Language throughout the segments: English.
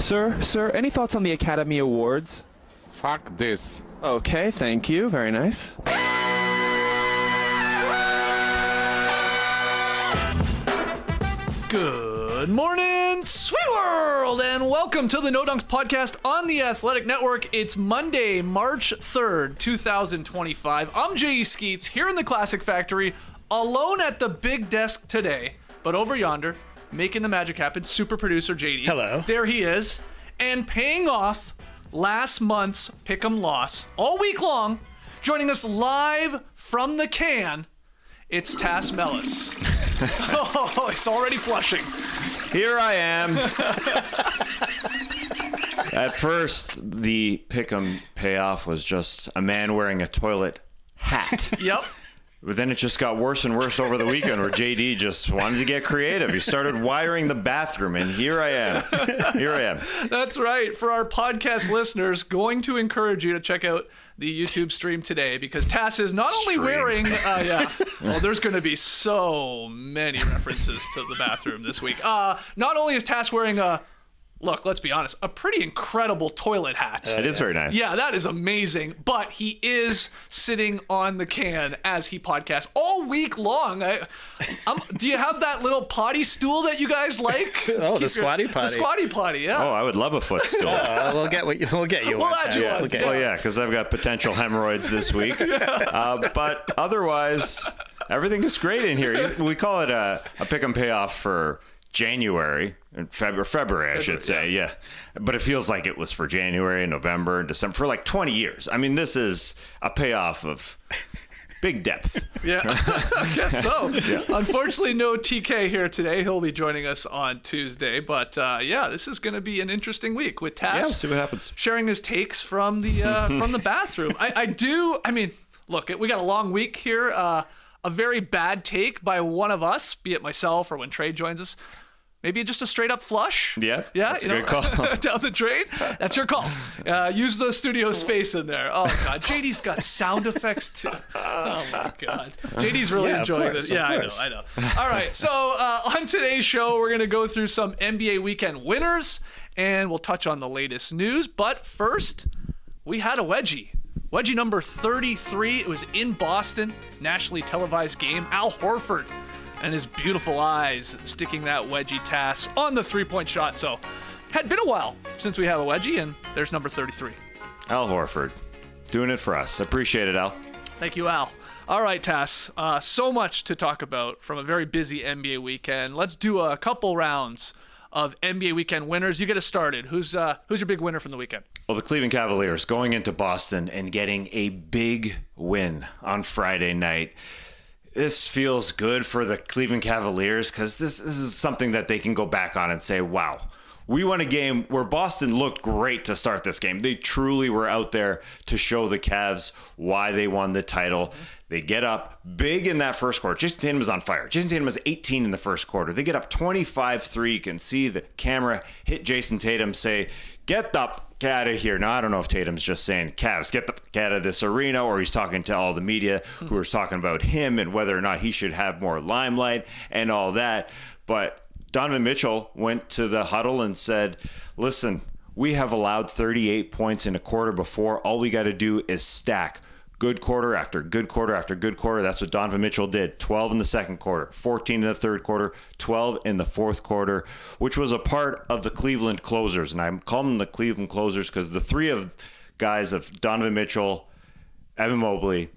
Sir, any thoughts on the Academy Awards? Fuck this. Okay, thank you. Very nice. Good morning, sweet world, and welcome to the No Dunks podcast on the Athletic Network. It's Monday, March 3rd, 2025. I'm J.E. Skeets here in the Classic Factory, alone at the big desk today, but over yonder, making the magic happen, super producer JD. Hello. There he is, and paying off last month's Pick 'em loss all week long, joining us live from the can, it's Tass Mellis. Oh, it's already flushing. Here I am. At first, the Pick 'em Payoff was just a man wearing a toilet hat. Yep. But then it just got worse and worse over the weekend where JD just wanted to get creative. He started wiring the bathroom, and here I am. That's right. For our podcast listeners, going to encourage you to check out the YouTube stream today because Tass is not only wearing, well, there's going to be so many references to the bathroom this week. Not only is Tass wearing look, let's be honest, a pretty incredible toilet hat. It is very nice. Yeah, that is amazing. But he is sitting on the can as he podcasts all week long. Do you have that little potty stool that you guys like? Oh, the squatty potty. The squatty potty, yeah. Oh, I would love a footstool. We'll get you. We'll add you one. Okay. Well, yeah, because I've got potential hemorrhoids this week. But otherwise, everything is great in here. We call it a Pick 'em Payoff for January and February, I should say, yeah. But it feels like it was for January, November, December, for like 20 years. I mean, this is a payoff of big depth. Yeah, I guess so. Yeah. Unfortunately, no TK here today. He'll be joining us on Tuesday. But yeah, this is going to be an interesting week with Tass. Yeah, we'll see what happens. Sharing his takes from the bathroom. I mean, look, we got a long week here. A very bad take by one of us, be it myself or when Trey joins us. Maybe just a straight up flush. Yeah, that's a good call. Down the drain. That's your call. Use the studio space in there. Oh God, JD's got sound effects too. Oh my God, JD's really enjoying this. Yeah, I know. All right, so on today's show, we're gonna go through some NBA weekend winners, and we'll touch on the latest news. But first, we had a wedgie. Wedgie number 33. It was in Boston, nationally televised game. Al Horford and his beautiful eyes sticking that wedgie Tass on the three-point shot. So, had been a while since we had a wedgie, and there's number 33. Al Horford, doing it for us. Appreciate it, Al. Thank you, Al. All right, Tass. So much to talk about from a very busy NBA weekend. Let's do a couple rounds of NBA weekend winners. You get us started. Who's your big winner from the weekend? Well, the Cleveland Cavaliers going into Boston and getting a big win on Friday night. This feels good for the Cleveland Cavaliers because this is something that they can go back on and say, wow, we won a game where Boston looked great to start this game. They truly were out there to show the Cavs why they won the title. They get up big in that first quarter. Jason Tatum was on fire. Jason Tatum was 18 in the first quarter. They get up 25-3. You can see the camera hit Jason Tatum, say, get the out of here. Now, I don't know if Tatum's just saying, Cavs, get the out of this arena, or he's talking to all the media who are talking about him and whether or not he should have more limelight and all that. But Donovan Mitchell went to the huddle and said, listen, we have allowed 38 points in a quarter before. All we got to do is stack good quarter after good quarter after good quarter. That's what Donovan Mitchell did. 12 in the second quarter, 14 in the third quarter, 12 in the fourth quarter, which was a part of the Cleveland closers. And I'm calling them the Cleveland closers because the three of guys of Donovan Mitchell, Evan Mobley,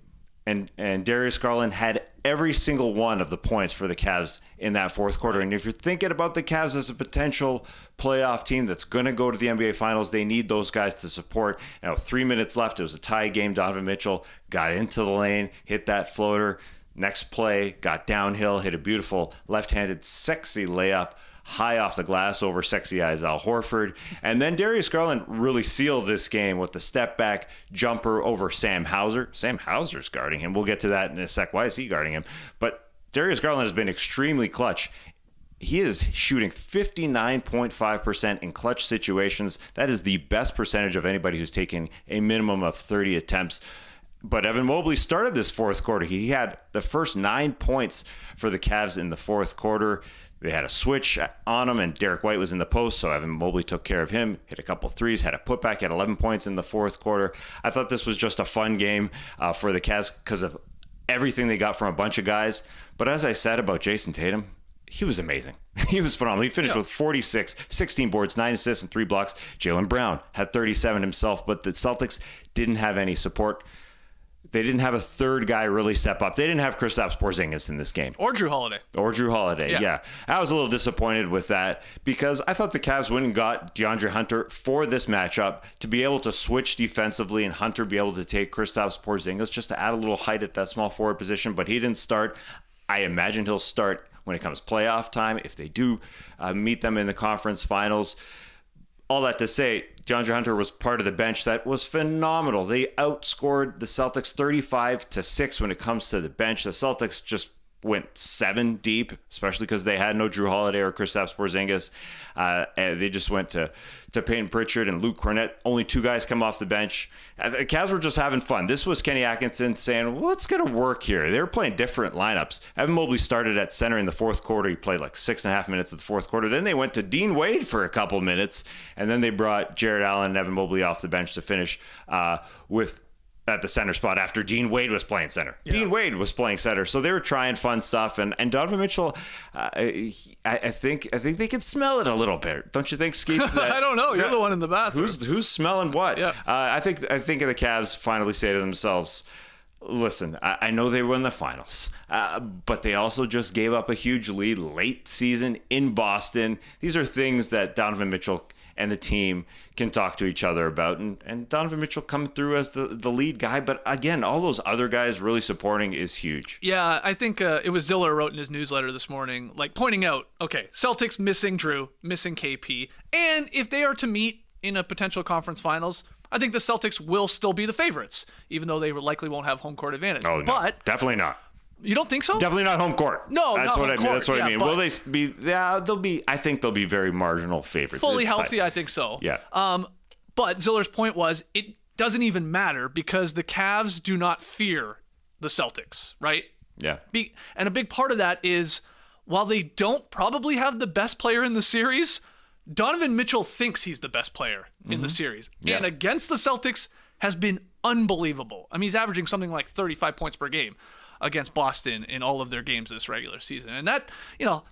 and Darius Garland had every single one of the points for the Cavs in that fourth quarter. And if you're thinking about the Cavs as a potential playoff team that's going to go to the NBA Finals, they need those guys to support. Now, 3 minutes left. It was a tie game. Donovan Mitchell got into the lane, hit that floater. Next play, got downhill, hit a beautiful left-handed sexy layup high off the glass over sexy eyes Al Horford. And then Darius Garland really sealed this game with the step back jumper over Sam Hauser. Sam Hauser's guarding him. We'll get to that in a sec. Why is he guarding him? But Darius Garland has been extremely clutch. He is shooting 59.5% in clutch situations. That is the best percentage of anybody who's taken a minimum of 30 attempts. But Evan Mobley started this fourth quarter. He had the first 9 points for the Cavs in the fourth quarter. They had a switch on him, and Derek White was in the post, so Evan Mobley took care of him, hit a couple threes, had a putback, had 11 points in the fourth quarter. I thought this was just a fun game for the Cavs because of everything they got from a bunch of guys. But as I said about Jason Tatum, he was amazing. He was phenomenal. He finished with 46, 16 boards, 9 assists, and 3 blocks. Jaylen Brown had 37 himself, but the Celtics didn't have any support. They didn't have a third guy really step up. They didn't have Kristaps Porzingis in this game. Or Drew Holiday. Yeah. I was a little disappointed with that because I thought the Cavs went and got DeAndre Hunter for this matchup to be able to switch defensively and Hunter be able to take Kristaps Porzingis just to add a little height at that small forward position, but he didn't start. I imagine he'll start when it comes playoff time if they do meet them in the conference finals. All that to say, DeAndre Hunter was part of the bench that was phenomenal. They outscored the Celtics 35-6 when it comes to the bench. The Celtics just went 7 deep, especially because they had no Drew Holiday or Kristaps Porzingis. And they just went to Peyton Pritchard and Luke Cornett. Only 2 guys come off the bench. The Cavs were just having fun. This was Kenny Atkinson saying, what's going to work here? They were playing different lineups. Evan Mobley started at center in the fourth quarter. He played like 6.5 minutes of the fourth quarter. Then they went to Dean Wade for a couple minutes. And then they brought Jared Allen and Evan Mobley off the bench to finish with at the center spot after Dean Wade was playing center. Yeah. Dean Wade was playing center. So they were trying fun stuff. And Donovan Mitchell, I think they can smell it a little bit. Don't you think, Skeets? I don't know. You're the one in the bathroom. Who's smelling what? Yeah. I think the Cavs finally say to themselves, listen, I know they won the finals, but they also just gave up a huge lead late season in Boston. These are things that Donovan Mitchell and the team can talk to each other about. And Donovan Mitchell coming through as the lead guy. But again, all those other guys really supporting is huge. Yeah, I think it was Ziller wrote in his newsletter this morning, like pointing out, okay, Celtics missing Drew, missing KP. And if they are to meet in a potential conference finals, I think the Celtics will still be the favorites, even though they likely won't have home court advantage. Oh, no, but definitely not. You don't think so? Definitely not home court. No, that's not what home I mean. court. That's what I mean. But Will they be? Yeah, they'll be. I think they'll be very marginal favorites. Fully healthy, I think so. Yeah. But Ziller's point was it doesn't even matter because the Cavs do not fear the Celtics, right? Yeah. And a big part of that is while they don't probably have the best player in the series, Donovan Mitchell thinks he's the best player in the series. Yeah. And against the Celtics has been unbelievable. I mean, he's averaging something like 35 points per game against Boston in all of their games this regular season. And that,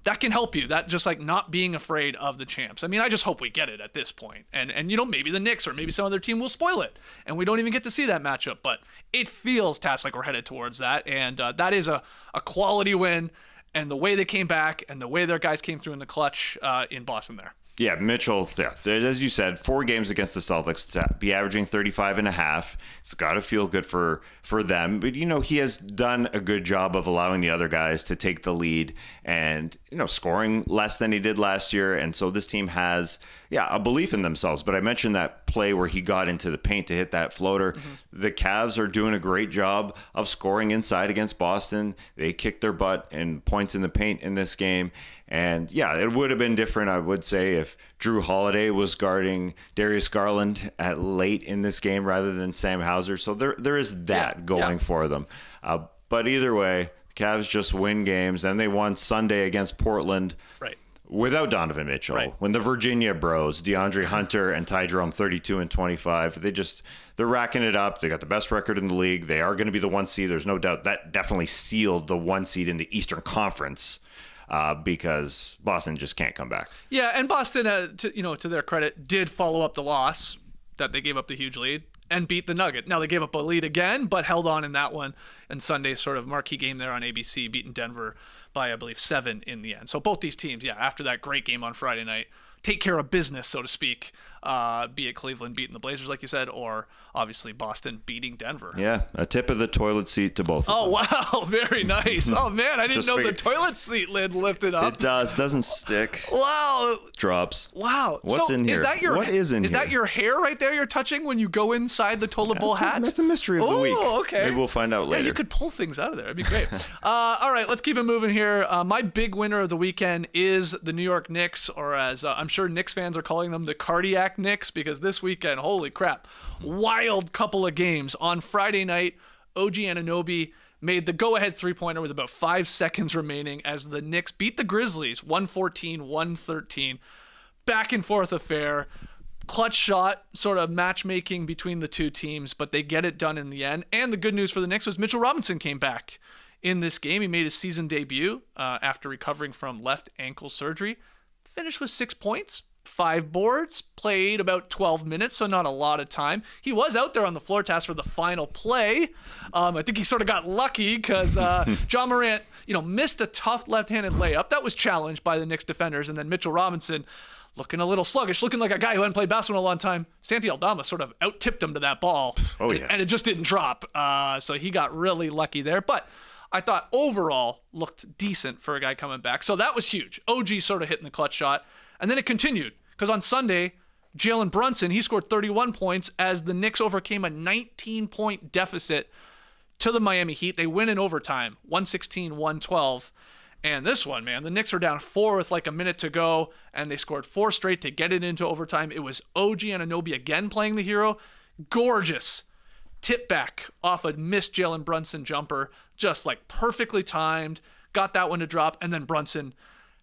that can help you. That just like not being afraid of the champs. I mean, I just hope we get it at this point. And maybe the Knicks or maybe some other team will spoil it. And we don't even get to see that matchup. But it feels, Tass, like we're headed towards that. And that is a quality win. And the way they came back and the way their guys came through in the clutch in Boston there. Yeah, Mitchell, as you said, 4 games against the Celtics to be averaging 35.5. It's got to feel good for them. But, he has done a good job of allowing the other guys to take the lead and, scoring less than he did last year. And so this team has, a belief in themselves. But I mentioned that play where he got into the paint to hit that floater. Mm-hmm. The Cavs are doing a great job of scoring inside against Boston. They kicked their butt in points in the paint in this game. And it would have been different, I would say, if Drew Holiday was guarding Darius Garland at late in this game rather than Sam Hauser. So there is that going for them. But either way, the Cavs just win games. And they won Sunday against Portland. Right. Without Donovan Mitchell, right. When the Virginia bros, DeAndre Hunter and Ty Jerome, 32 and 25, they're racking it up. They got the best record in the league. They are going to be the 1 seed. There's no doubt that definitely sealed the 1 seed in the Eastern Conference. Because Boston just can't come back. Yeah, and Boston, to their credit, did follow up the loss that they gave up the huge lead and beat the Nugget. Now they gave up a lead again, but held on in that one. And Sunday's sort of marquee game there on ABC, beating Denver by, I believe, 7 in the end. So both these teams, after that great game on Friday night, take care of business, so to speak, be it Cleveland beating the Blazers, like you said, or obviously Boston beating Denver. Yeah, a tip of the toilet seat to both of them. Oh, wow, very nice. Oh, man, I didn't know the toilet seat lid lifted up. It doesn't stick. Wow. Drops. Wow. What's in here? What is in here? Is that your hair right there you're touching when you go inside the toilet bowl hat? That's a mystery of the week. Oh, okay. Maybe we'll find out later. Yeah, you could pull things out of there. That'd be great. All right, let's keep it moving here. My big winner of the weekend is the New York Knicks, or as I'm sure Knicks fans are calling them, the Cardiac Knicks, because this weekend, holy crap, wild couple of games. On Friday night, OG Anunoby made the go-ahead three-pointer with about 5 seconds remaining as the Knicks beat the Grizzlies 114-113. Back and forth affair. Clutch shot, sort of matchmaking between the two teams, but they get it done in the end. And the good news for the Knicks was Mitchell Robinson came back in this game. He made his season debut after recovering from left ankle surgery. Finished with 6 points, 5 boards, played about 12 minutes, so not a lot of time. He was out there on the floor task for the final play. I think he sort of got lucky because John Morant, missed a tough left-handed layup. That was challenged by the Knicks defenders, and then Mitchell Robinson looking a little sluggish, looking like a guy who hadn't played basketball in a long time. Santi Aldama sort of out-tipped him to that ball, and it just didn't drop. So he got really lucky there. But I thought overall looked decent for a guy coming back. So that was huge. OG sort of hitting the clutch shot. And then it continued because on Sunday, Jalen Brunson, he scored 31 points as the Knicks overcame a 19-point deficit to the Miami Heat. They win in overtime, 116-112. And this one, man, the Knicks are down 4 with like a minute to go, and they scored 4 straight to get it into overtime. It was OG Anunoby again playing the hero. Gorgeous tip back off a missed Jalen Brunson jumper, just like perfectly timed, got that one to drop, and then Brunson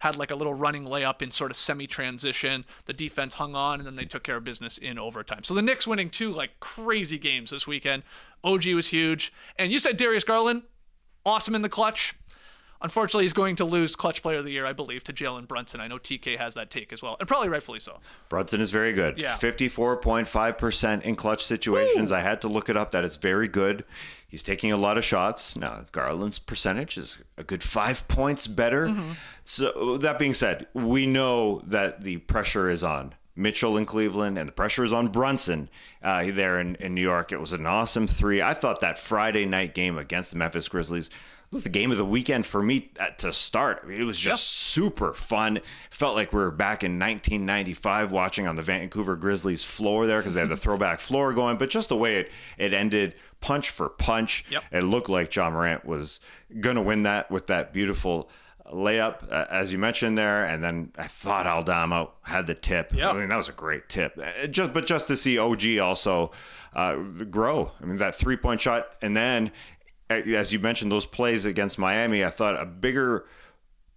had like a little running layup in sort of semi-transition. The defense hung on, and then they took care of business in overtime. So the Knicks winning 2 like crazy games this weekend. OG was huge. And you said Darius Garland, awesome in the clutch. Unfortunately, he's going to lose Clutch Player of the Year, I believe, to Jalen Brunson. I know TK has that take as well, and probably rightfully so. Brunson is very good. Yeah. 54.5% in clutch situations. Woo! I had to look it up. That is very good. He's taking a lot of shots. Now, Garland's percentage is a good 5 points better. Mm-hmm. So that being said, we know that the pressure is on Mitchell in Cleveland, and the pressure is on Brunson there in New York. It was an awesome 3. I thought that Friday night game against the Memphis Grizzlies was the game of the weekend for me to start. I mean, it was just super fun. Felt like we were back in 1995 watching on the Vancouver Grizzlies floor there because they had the throwback floor going. But just the way it ended, punch for punch, it looked like John Morant was going to win that with that beautiful layup, as you mentioned there. And then I thought Aldama had the tip. I mean, that was a great tip. Just to see OG also grow. I mean, that 3-point shot, and then as you mentioned, those plays against Miami, I thought a bigger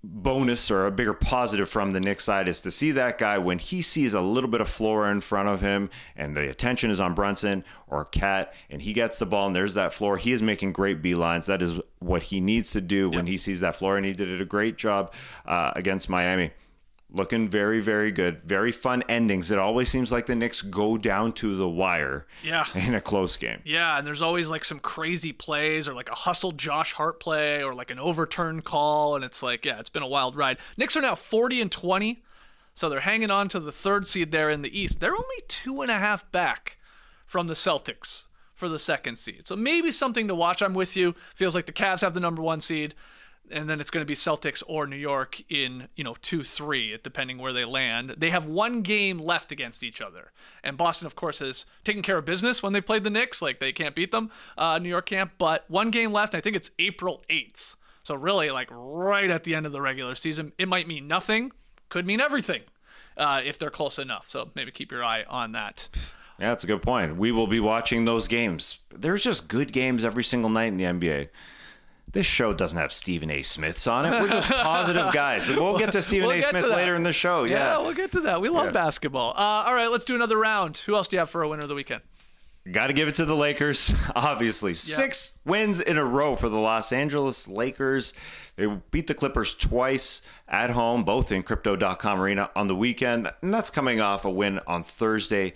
bonus or a bigger positive from the Knicks side is to see that guy when he sees a little bit of floor in front of him and the attention is on Brunson or Cat and he gets the ball and there's that floor. He is making great beelines. That is what he needs to do when he sees that floor, and he did a great job against Miami. Looking very, very good. Very fun endings. It always seems like the Knicks go down to the wire in a close game. Yeah, and there's always like some crazy plays or like a hustled Josh Hart play or like an overturned call, and it's like, it's been a wild ride. Knicks are now 40-20, so they're hanging on to the 3rd seed there in the East. They're only 2.5 back from the Celtics for the 2nd seed. So maybe something to watch. I'm with you. Feels like the Cavs have the number 1 seed. And then it's going to be Celtics or New York in, 2-3, depending where they land. They have 1 game left against each other. And Boston, of course, has taken care of business when they played the Knicks. Like, they can't beat them. New York can't. But 1 game left. I think it's April 8th. So really, like, right at the end of the regular season. It might mean nothing. Could mean everything if they're close enough. So maybe keep your eye on that. Yeah, that's a good point. We will be watching those games. There's just good games every single night in the NBA. This show doesn't have Stephen A. Smiths on it. We're just positive guys. We'll get to Stephen A. Smith later in the show. Yeah, we'll get to that. We love basketball. All right, let's do another round. Who else do you have for a winner of the weekend? Got to give it to the Lakers, obviously. 6 wins in a row for the Los Angeles Lakers. They beat the Clippers twice at home, both in Crypto.com Arena on the weekend. And that's coming off a win on Thursday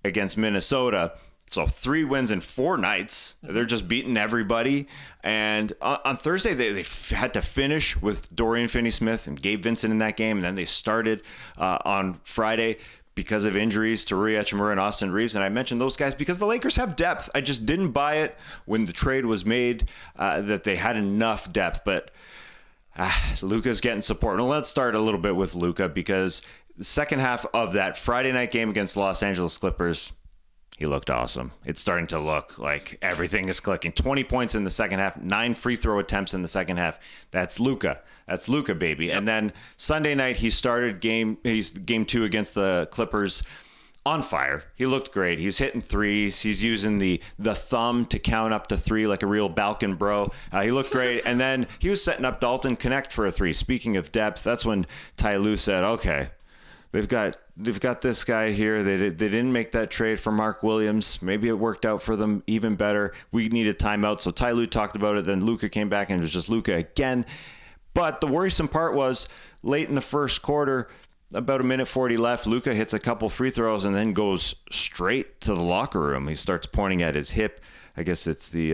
against Minnesota. So 3 wins in 4 nights. They're just beating everybody. And on Thursday, they had to finish with Dorian Finney-Smith and Gabe Vincent in that game. And then they started on Friday because of injuries to Rui Hachimura and Austin Reeves. And I mentioned those guys because the Lakers have depth. I just didn't buy it when the trade was made that they had enough depth. But Luka's getting support. Well, let's start a little bit with Luka because the second half of that Friday night game against the Los Angeles Clippers, he looked awesome. It's starting to look like everything is clicking. 20 points in the second half, 9 free throw attempts in the second half. That's Luka. That's Luka, baby. Yep. And then Sunday night, he started game 2 against the Clippers on fire. He looked great. He's hitting threes. He's using the thumb to count up to 3 like a real Balkan bro. He looked great. And then he was setting up Dalton Connect for a 3. Speaking of depth, that's when Ty Lue said, okay, they've got this guy here. They didn't make that trade for Mark Williams. Maybe it worked out for them even better. We need a timeout. So Ty Lue talked about it. Then Luka came back and it was just Luka again. But the worrisome part was late in the first quarter, about 1:40 left, Luka hits a couple free throws and then goes straight to the locker room. He starts pointing at his hip. I guess it's the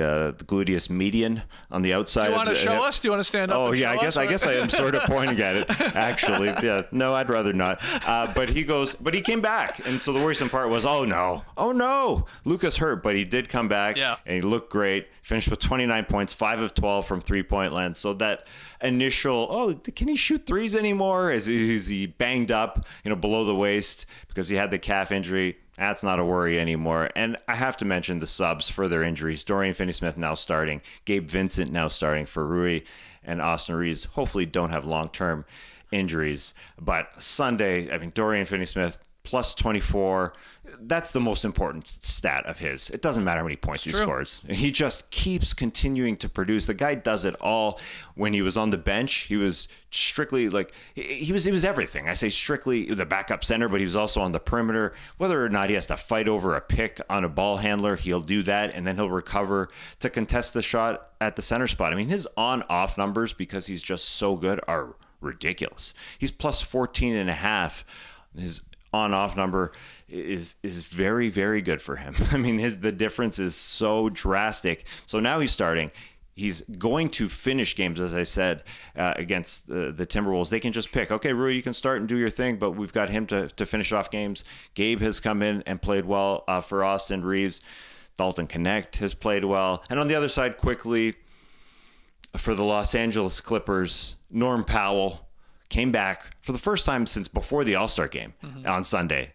gluteus median on the outside. Do you want to show us? Do you want to stand up? Oh, and yeah, show us? I guess I am sort of pointing at it, actually. Yeah, no, I'd rather not. But he came back. And so the worrisome part was, oh no, Luka's hurt. But he did come back, and he looked great. Finished with 29 points, 5 of 12 from three-point land. So that initial, can he shoot threes anymore? Is he banged up, below the waist because he had the calf injury? That's not a worry anymore. And I have to mention the subs for their injuries. Dorian Finney-Smith now starting. Gabe Vincent now starting for Rui. And Austin Reeves hopefully don't have long-term injuries. But Sunday, Dorian Finney-Smith plus 24. That's the most important stat of his. It doesn't matter how many points he scores. He just keeps continuing to produce. The guy does it all. When he was on the bench, he was strictly he was everything. I say strictly the backup center, but he was also on the perimeter. Whether or not he has to fight over a pick on a ball handler, he'll do that, and then he'll recover to contest the shot at the center spot. his on-off numbers, because he's just so good, are ridiculous. He's plus 14.5. His on-off number is very, very good for him. The difference is so drastic. So now he's starting. He's going to finish games, as I said, against the Timberwolves. They can just pick, okay, Rui, you can start and do your thing, but we've got him to finish off games. Gabe has come in and played well for Austin Reeves. Dalton Connect has played well. And on the other side, quickly, for the Los Angeles Clippers, Norm Powell came back for the first time since before the All-Star game on Sunday.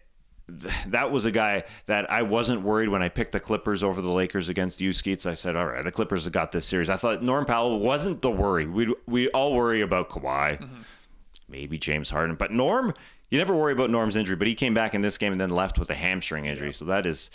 That was a guy that I wasn't worried when I picked the Clippers over the Lakers against you, Skeets. I said, all right, the Clippers have got this series. I thought Norm Powell wasn't the worry. We all worry about Kawhi, maybe James Harden. But Norm, you never worry about Norm's injury, but he came back in this game and then left with a hamstring injury. So that is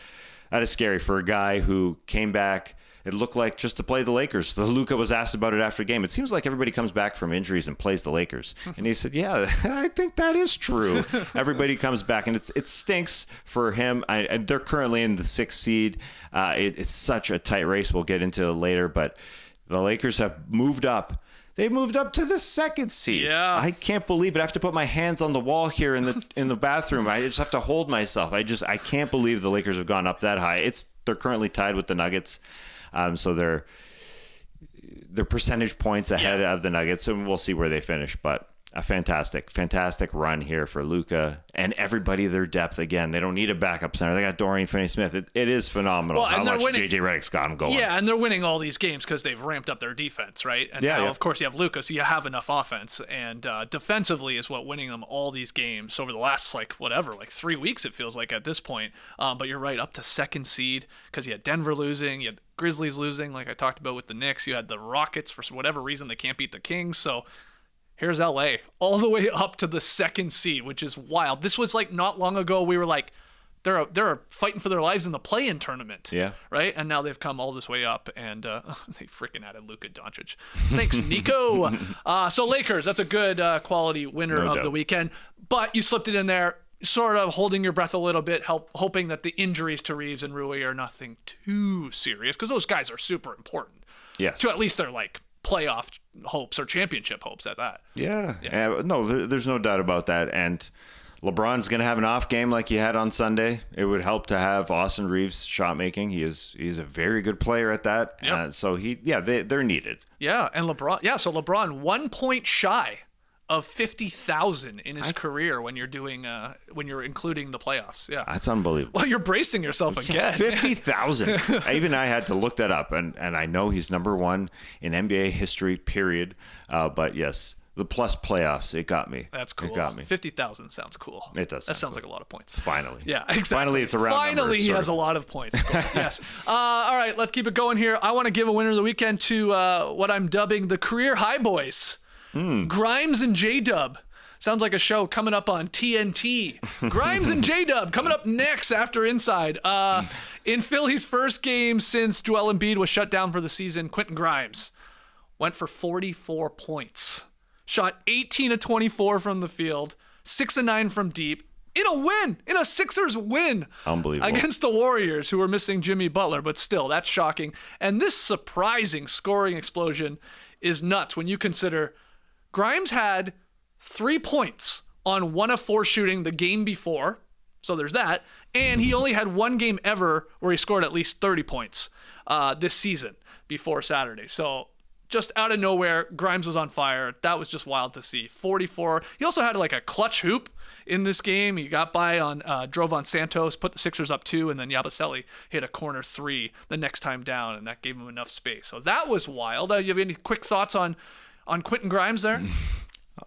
scary for a guy who came back, it looked like, just to play the Lakers. Luka was asked about it after the game. It seems like everybody comes back from injuries and plays the Lakers. And he said, yeah, I think that is true. Everybody comes back, and it stinks for him. They're currently in the 6th seed. It's such a tight race. We'll get into it later, but the Lakers have moved up. They moved up to the 2nd seed. Yeah. I can't believe it. I have to put my hands on the wall here in the bathroom. I just have to hold myself. I can't believe the Lakers have gone up that high. They're currently tied with the Nuggets. So they're percentage points ahead of the Nuggets, and we'll see where they finish. But a fantastic run here for Luka and everybody. Their depth again. They don't need a backup center. They got Dorian Finney-Smith. It is phenomenal how much JJ Redick's got them going. Yeah, and they're winning all these games because they've ramped up their defense, right? And now, of course, you have Luka, so you have enough offense. And defensively is what winning them all these games over the last 3 weeks. It feels like at this point. But you're right, up to 2nd seed because you had Denver losing, you had Grizzlies losing, like I talked about with the Knicks. You had the Rockets for whatever reason they can't beat the Kings. So here's LA all the way up to the 2nd seed, which is wild. This was not long ago. We were like, they're fighting for their lives in the play-in tournament. Yeah. Right. And now they've come all this way up, and they freaking added Luka Doncic. Thanks, Nico. So Lakers, that's a good quality winner of the weekend. But you slipped it in there, sort of holding your breath a little bit, hoping that the injuries to Reeves and Rui are nothing too serious, because those guys are super important. Yes. To at least their playoff hopes or championship hopes at that. Yeah. No, there's no doubt about that. And LeBron's going to have an off game like he had on Sunday. It would help to have Austin Reeves shot making. He's a very good player at that. Yep. So they're needed. Yeah. And LeBron 1 point shy of 50,000 in his career when you're including the playoffs. Yeah. That's unbelievable. Well, you're bracing yourself again. 50,000. I had to look that up, and I know he's number 1 in NBA history, period. But yes, the plus playoffs, it got me. That's cool. It got me. 50,000 sounds cool. It does. That sounds like a lot of points. Finally. Yeah, exactly. Finally, it's a round number. Finally, he has a lot of points. Yes. All right, let's keep it going here. I want to give a winner of the weekend to what I'm dubbing the career high boys. Grimes and J-Dub. Sounds like a show coming up on TNT. Grimes and J-Dub coming up next after Inside. In Philly's first game since Joel Embiid was shut down for the season, Quentin Grimes went for 44 points. Shot 18 of 24 from the field, 6 of 9 from deep. In a win, in a Sixers win. Unbelievable. Against the Warriors, who were missing Jimmy Butler, but still, that's shocking. And this surprising scoring explosion is nuts when you consider Grimes had 3 points on 1 of 4 shooting the game before, so there's that, and he only had 1 game ever where he scored at least 30 points this season before Saturday. So just out of nowhere, Grimes was on fire. That was just wild to see. 44. He also had like a clutch hoop in this game. He got by on, drove on Santos, put the Sixers up 2, and then Yabusele hit a corner 3 the next time down, and that gave him enough space. So that was wild. You have any quick thoughts on Quentin Grimes there?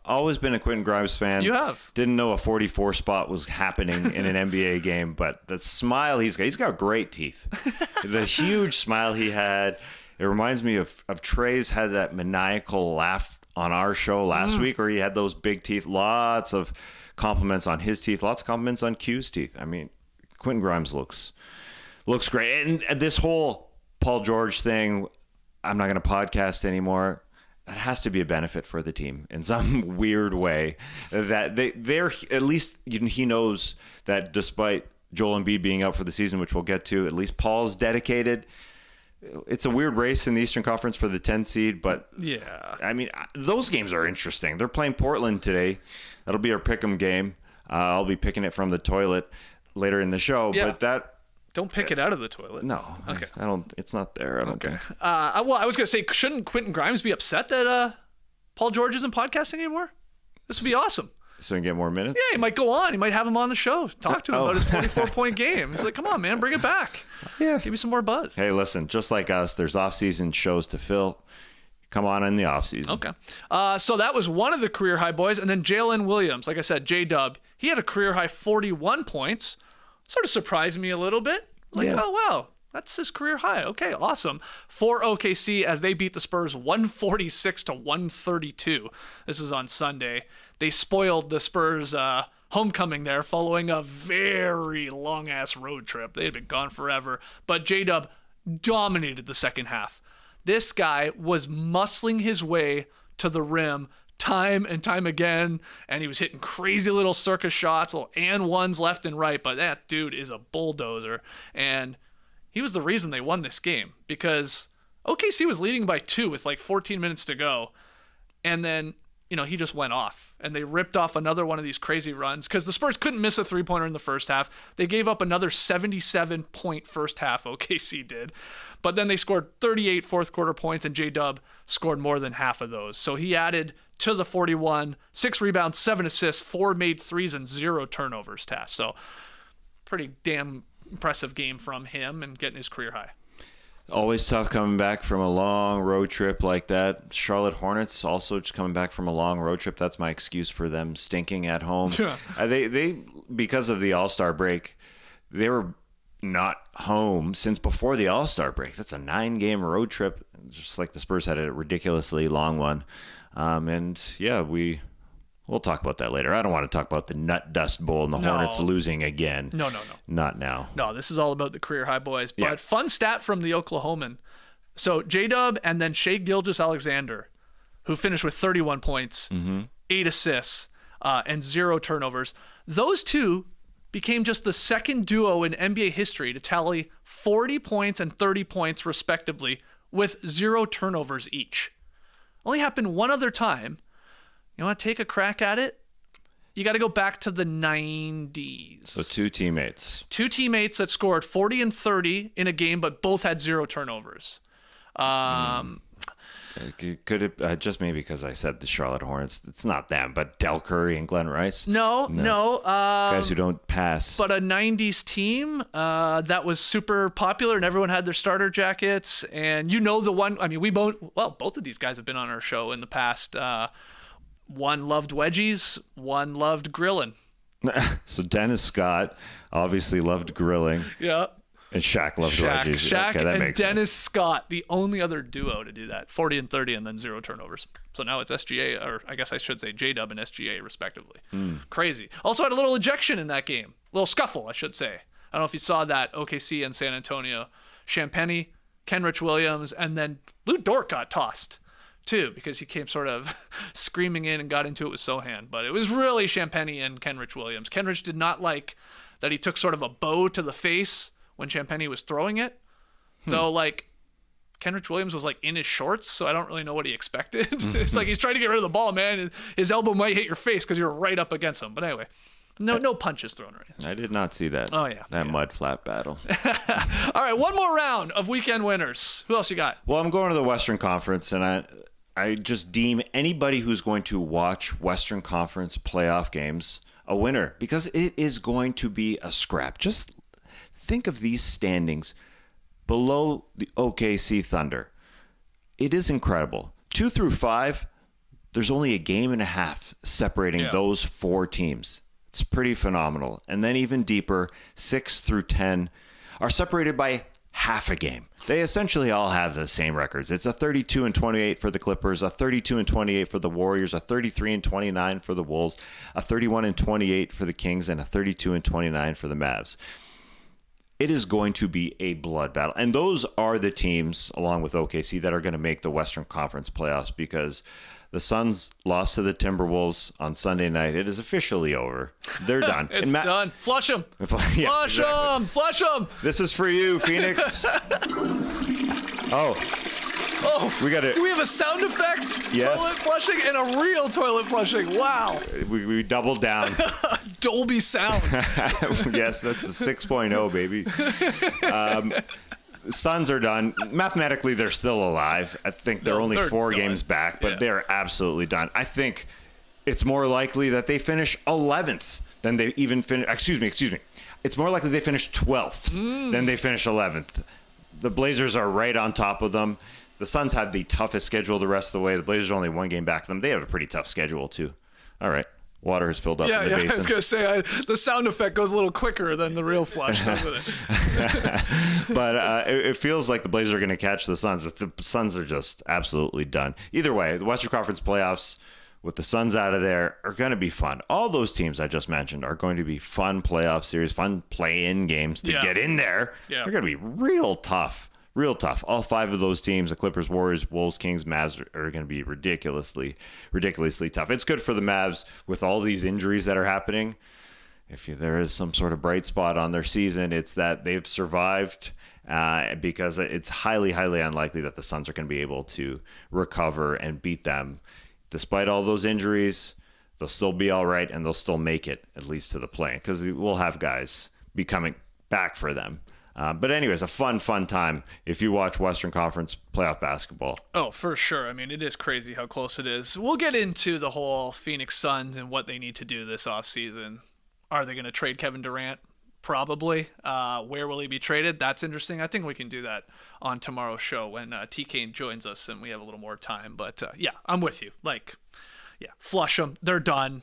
Always been a Quentin Grimes fan. You have. Didn't know a 44 spot was happening in an NBA game, but the smile he's got great teeth. The huge smile he had. It reminds me of Trey's had that maniacal laugh on our show last week where he had those big teeth. Lots of compliments on his teeth. Lots of compliments on Q's teeth. I mean, Quentin Grimes looks great. And this whole Paul George thing, I'm not going to podcast anymore. That has to be a benefit for the team in some weird way. That they're at least he knows that despite Joel Embiid being out for the season, which we'll get to, at least Paul's dedicated. It's a weird race in the Eastern Conference for the 10 seed, but yeah, I mean, those games are interesting. They're playing Portland today. That'll be our pick 'em game. I'll be picking it from the toilet later in the show, but that don't pick it out of the toilet. No, okay, I don't. It's not there. I don't think. Well, I was gonna say, shouldn't Quentin Grimes be upset that Paul George isn't podcasting anymore? This would be awesome. So he can get more minutes? Yeah, he might go on. He might have him on the show. Talk to him about his 44-point game. He's like, come on, man, bring it back. Yeah. Give me some more buzz. Hey, listen, just like us, there's off-season shows to fill. Come on in the off-season. Okay. So that was one of the career high boys. And then Jalen Williams, like I said, J-Dub, he had a career high 41 points. Sort of surprised me a little bit. Like, oh, wow. That's his career high. Okay, awesome. For OKC as they beat the Spurs 146-132. This is on Sunday. They spoiled the Spurs' homecoming there following a very long-ass road trip. They had been gone forever. But J-Dub dominated the second half. This guy was muscling his way to the rim time and time again, and he was hitting crazy little circus shots, little and ones left and right, but that dude is a bulldozer. And he was the reason they won this game because OKC was leading by 2 with like 14 minutes to go. And then, he just went off and they ripped off another one of these crazy runs because the Spurs couldn't miss a 3-pointer in the first half. They gave up another 77-point first half, OKC did. But then they scored 38 fourth quarter points and J-Dub scored more than half of those. So he added to the 41, 6 rebounds, 7 assists, 4 made threes, and 0 turnovers task. So pretty damn impressive game from him and getting his career high. Always tough coming back from a long road trip like that. Charlotte Hornets also just coming back from a long road trip. That's my excuse for them stinking at home. Yeah. They because of the All-Star break, they were not home since before the All-Star break. That's a 9-game road trip, just like the Spurs had a ridiculously long one. We'll talk about that later. I don't want to talk about the Nut Dust Bowl and the Hornets losing again. No. Not now. No, this is all about the career high boys. But fun stat from the Oklahoman. So J-Dub and then Shai Gilgeous-Alexander, who finished with 31 points, 8 assists, and 0 turnovers. Those two became just the second duo in NBA history to tally 40 points and 30 points respectively with 0 turnovers each. Only happened one other time. You want to take a crack at it? You got to go back to the 90s. So 2 teammates. 2 teammates that scored 40 and 30 in a game, but both had 0 turnovers. Could it just maybe because I said the Charlotte Hornets? It's not them, but Del Curry and Glenn Rice. No. Guys who don't pass. But a 90s team that was super popular and everyone had their starter jackets. And the one, I mean, both of these guys have been on our show in the past. One loved wedgies, one loved grilling. So Dennis Scott obviously loved grilling. Yeah. And Shaq loved wedgies. Shaq Okay, that and makes Dennis sense. Scott, the only other duo to do that. 40 and 30 and then 0 turnovers. So now it's SGA, or I guess I should say J-Dub and SGA respectively. Crazy. Also had a little ejection in that game. A little scuffle, I should say. I don't know if you saw that, OKC and San Antonio. Champagny, Kenrich Williams, and then Lou Dort got tossed too, because he came sort of screaming in and got into it with Sohan. But it was really Champagny and Kenrich Williams. Kenrich did not like that he took sort of a bow to the face when Champagny was throwing it. Though, like, Kenrich Williams was, like, in his shorts, so I don't really know what he expected. It's like he's trying to get rid of the ball, man. His elbow might hit your face because you're right up against him. But anyway, no punches thrown or anything. I did not see that. Oh, yeah. That mud flat battle. All right, one more round of weekend winners. Who else you got? Well, I'm going to the Western Conference, and I just deem anybody who's going to watch Western Conference playoff games a winner, because it is going to be a scrap. Just think of these standings below the OKC Thunder. It is incredible. 2 through 5, there's only a game and a half separating those 4 teams. It's pretty phenomenal. And then even deeper, 6 through 10 are separated by half a game. They essentially all have the same records. It's a 32 and 28 for the Clippers, a 32 and 28 for the Warriors, a 33 and 29 for the Wolves, a 31 and 28 for the Kings, and a 32 and 29 for the Mavs. It is going to be a blood battle. And those are the teams, along with OKC, that are going to make the Western Conference playoffs, because the Suns lost to the Timberwolves on Sunday night. It is officially over. They're done. It's done. Flush them. Yeah, Flush exactly. them. Flush them. This is for you, Phoenix. Oh, we got it. Do we have a sound effect? Yes. Toilet flushing and a real toilet flushing. Wow. We doubled down. Dolby sound. Yes, that's a 6.0, baby. Suns are done. Mathematically, they're still alive. I think they're only 4 games back, but they're absolutely done. I think it's more likely that they finish 11th than they even finish. Excuse me. It's more likely they finish 12th than they finish 11th. The Blazers are right on top of them. The Suns have the toughest schedule the rest of the way. The Blazers are only 1 game back of them. They have a pretty tough schedule, too. All right. Water has filled up in the basin. I was going to say, the sound effect goes a little quicker than the real flush, doesn't it? But it feels like the Blazers are going to catch the Suns. The Suns are just absolutely done. Either way, the Western Conference playoffs with the Suns out of there are going to be fun. All those teams I just mentioned are going to be fun playoff series, fun play-in games to get in there. Yeah. They're going to be real tough. Real tough. All 5 of those teams, the Clippers, Warriors, Wolves, Kings, Mavs, are going to be ridiculously tough. It's good for the Mavs with all these injuries that are happening. If there is some sort of bright spot on their season, it's that they've survived, because it's highly, highly unlikely that the Suns are going to be able to recover and beat them. Despite all those injuries, they'll still be all right, and they'll still make it, at least to the play, because we'll have guys be coming back for them. But anyways, a fun time if you watch Western Conference playoff basketball. Oh, for sure. I mean, it is crazy how close it is. We'll get into the whole Phoenix Suns and what they need to do this offseason. Are they going to trade Kevin Durant? Probably. Where will he be traded? That's interesting. I think we can do that on tomorrow's show when TK joins us and we have a little more time. But yeah, I'm with you. Flush them. They're done.